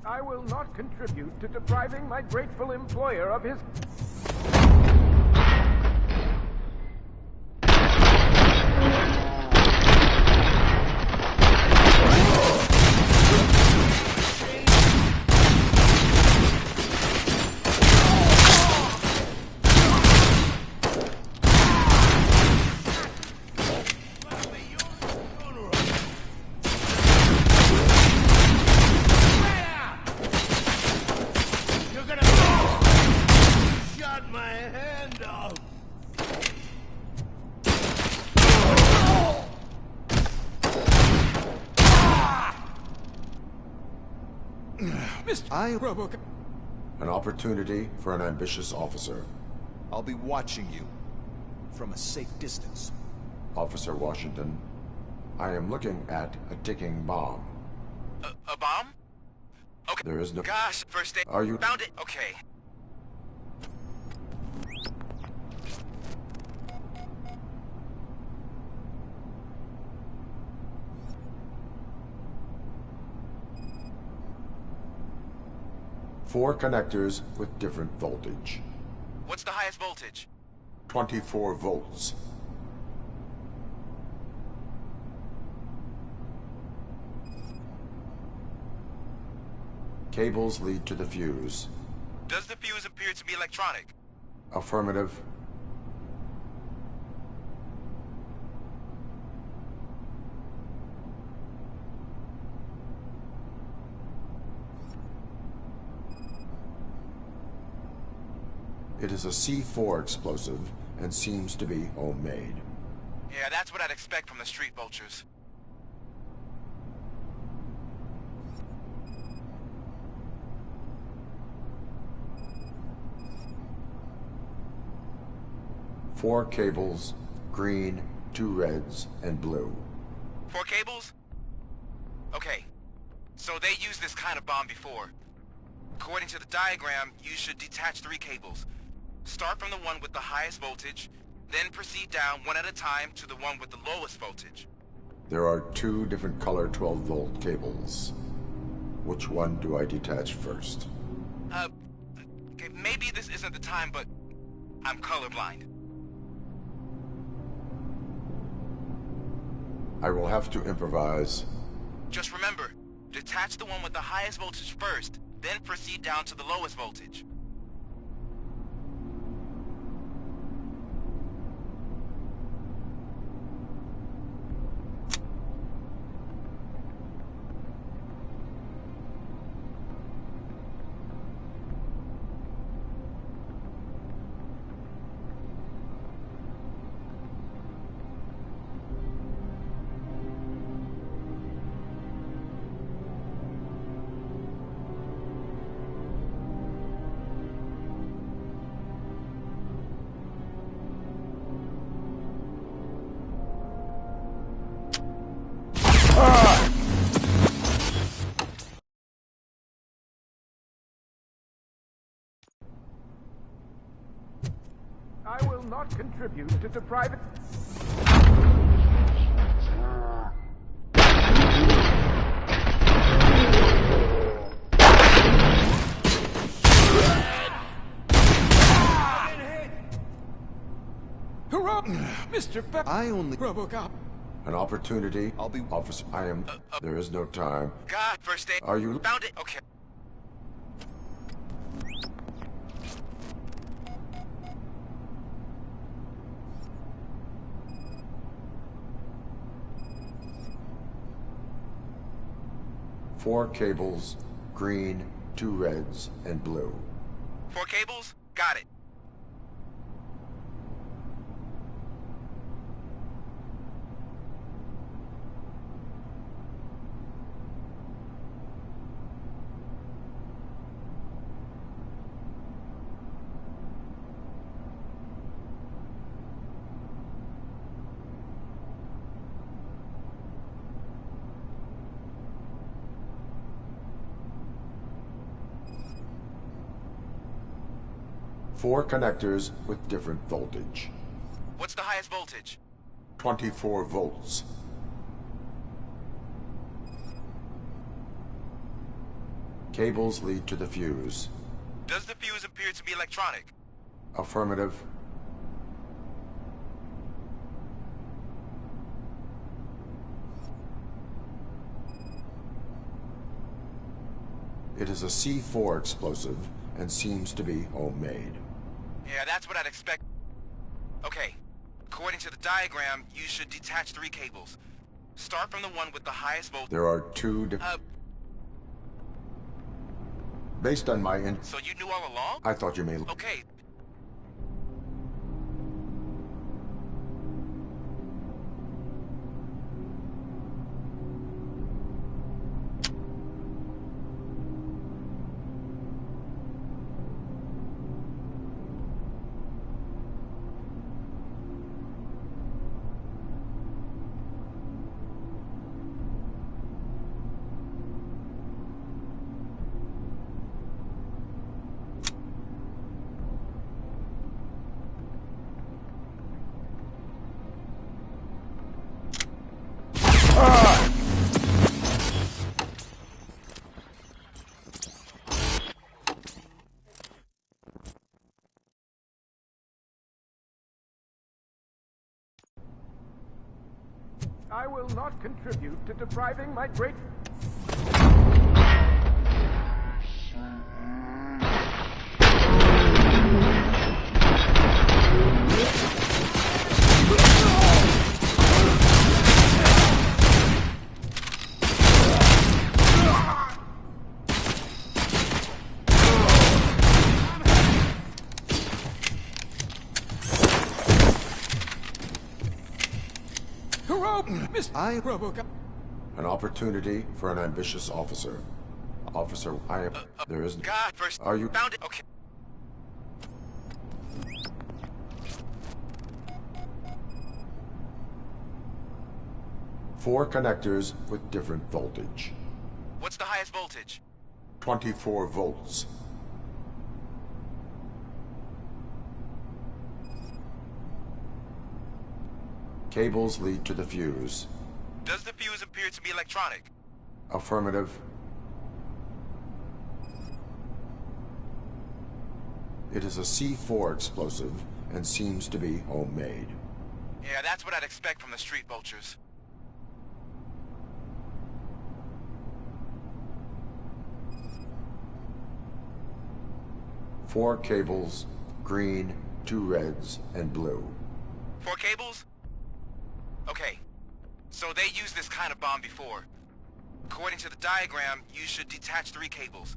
I will not contribute to depriving my grateful employer of his... RoboCop. An opportunity for an ambitious officer. I'll be watching you from a safe distance. Officer Washington, I am looking at a ticking bomb. A bomb? Okay. There is no... Gosh, first aid. Are you... Found it. Okay. Four connectors with different voltage. What's the highest voltage? 24 volts. Cables lead to the fuse. Does the fuse appear to be electronic? Affirmative. It is a C4 explosive and seems to be homemade. Yeah, that's what I'd expect from the street vultures. Four cables, green, 2 reds, and blue. 4 cables? Okay, so they used this kind of bomb before. According to the diagram, you should detach 3 cables. Start from the one with the highest voltage, then proceed down one at a time to the one with the lowest voltage. There are 2 different color 12-volt cables. Which one do I detach first? Okay, maybe this isn't the time, but I'm colorblind. I will have to improvise. Just remember, detach the one with the highest voltage first, then proceed down to the lowest voltage. I will not contribute to depriving... Mr. I only... RoboCop. An opportunity? I'll be... Officer, I am... There is no time. God, first aid. Are you... Found it. Okay. Four cables, green, 2 reds, and blue. 4 cables? Got it. Four connectors with different voltage. What's the highest voltage? 24 volts. Cables lead to the fuse. Does the fuse appear to be electronic? Affirmative. It is a C4 explosive and seems to be homemade. Yeah, that's what I'd expect. Okay. According to the diagram, you should detach 3 cables. Start from the one with the highest voltage. There are 2 Based on my So you knew all along? I thought you may... Okay. I will not contribute to depriving my great... RoboCop. An opportunity for an ambitious officer. Officer, I am... There is... God, first... Are you... Found it. Okay. Four connectors with different voltage. What's the highest voltage? 24 volts. Cables lead to the fuse. Does the fuse appear to be electronic? Affirmative. It is a C4 explosive and seems to be homemade. Yeah, that's what I'd expect from the street vultures. 4 cables, green, 2 reds, and blue. 4 cables? Okay. So they used this kind of bomb before. According to the diagram, you should detach 3 cables.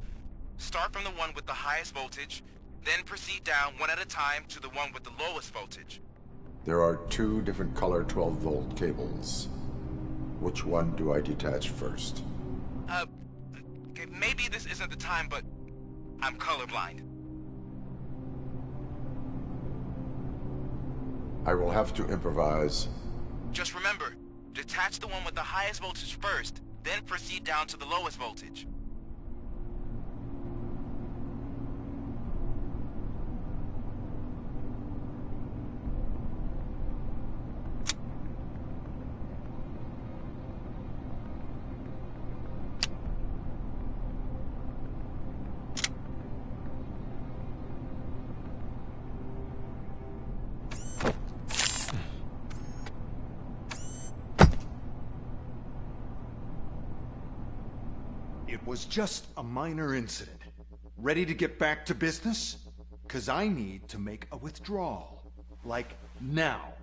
Start from the one with the highest voltage, then proceed down one at a time to the one with the lowest voltage. There are 2 different color 12-volt cables. Which one do I detach first? Okay, maybe this isn't the time, but I'm colorblind. I will have to improvise. Just remember, detach the one with the highest voltage first, then proceed down to the lowest voltage. It was just a minor incident. Ready to get back to business? 'Cause I need to make a withdrawal. Like, now.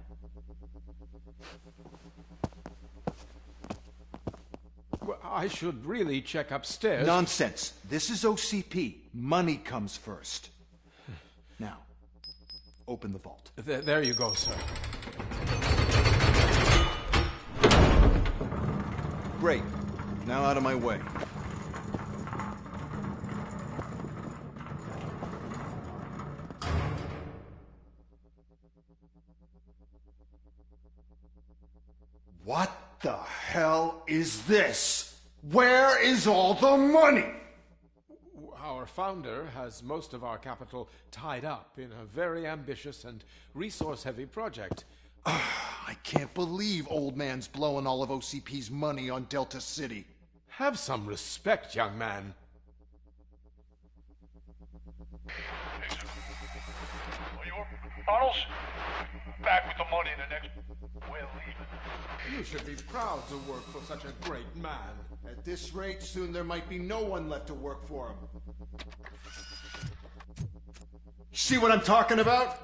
Well, I should really check upstairs. Nonsense. This is OCP. Money comes first. Now, open the vault. There you go, sir. Great. Now out of my way. What the hell is this? Where is all the money? Our founder has most of our capital tied up in a very ambitious and resource-heavy project. I can't believe old man's blowing all of OCP's money on Delta City. Have some respect, young man. Tunnels? Back with the money in the next... We're leaving. You should be proud to work for such a great man. At this rate, soon there might be no one left to work for him. See what I'm talking about?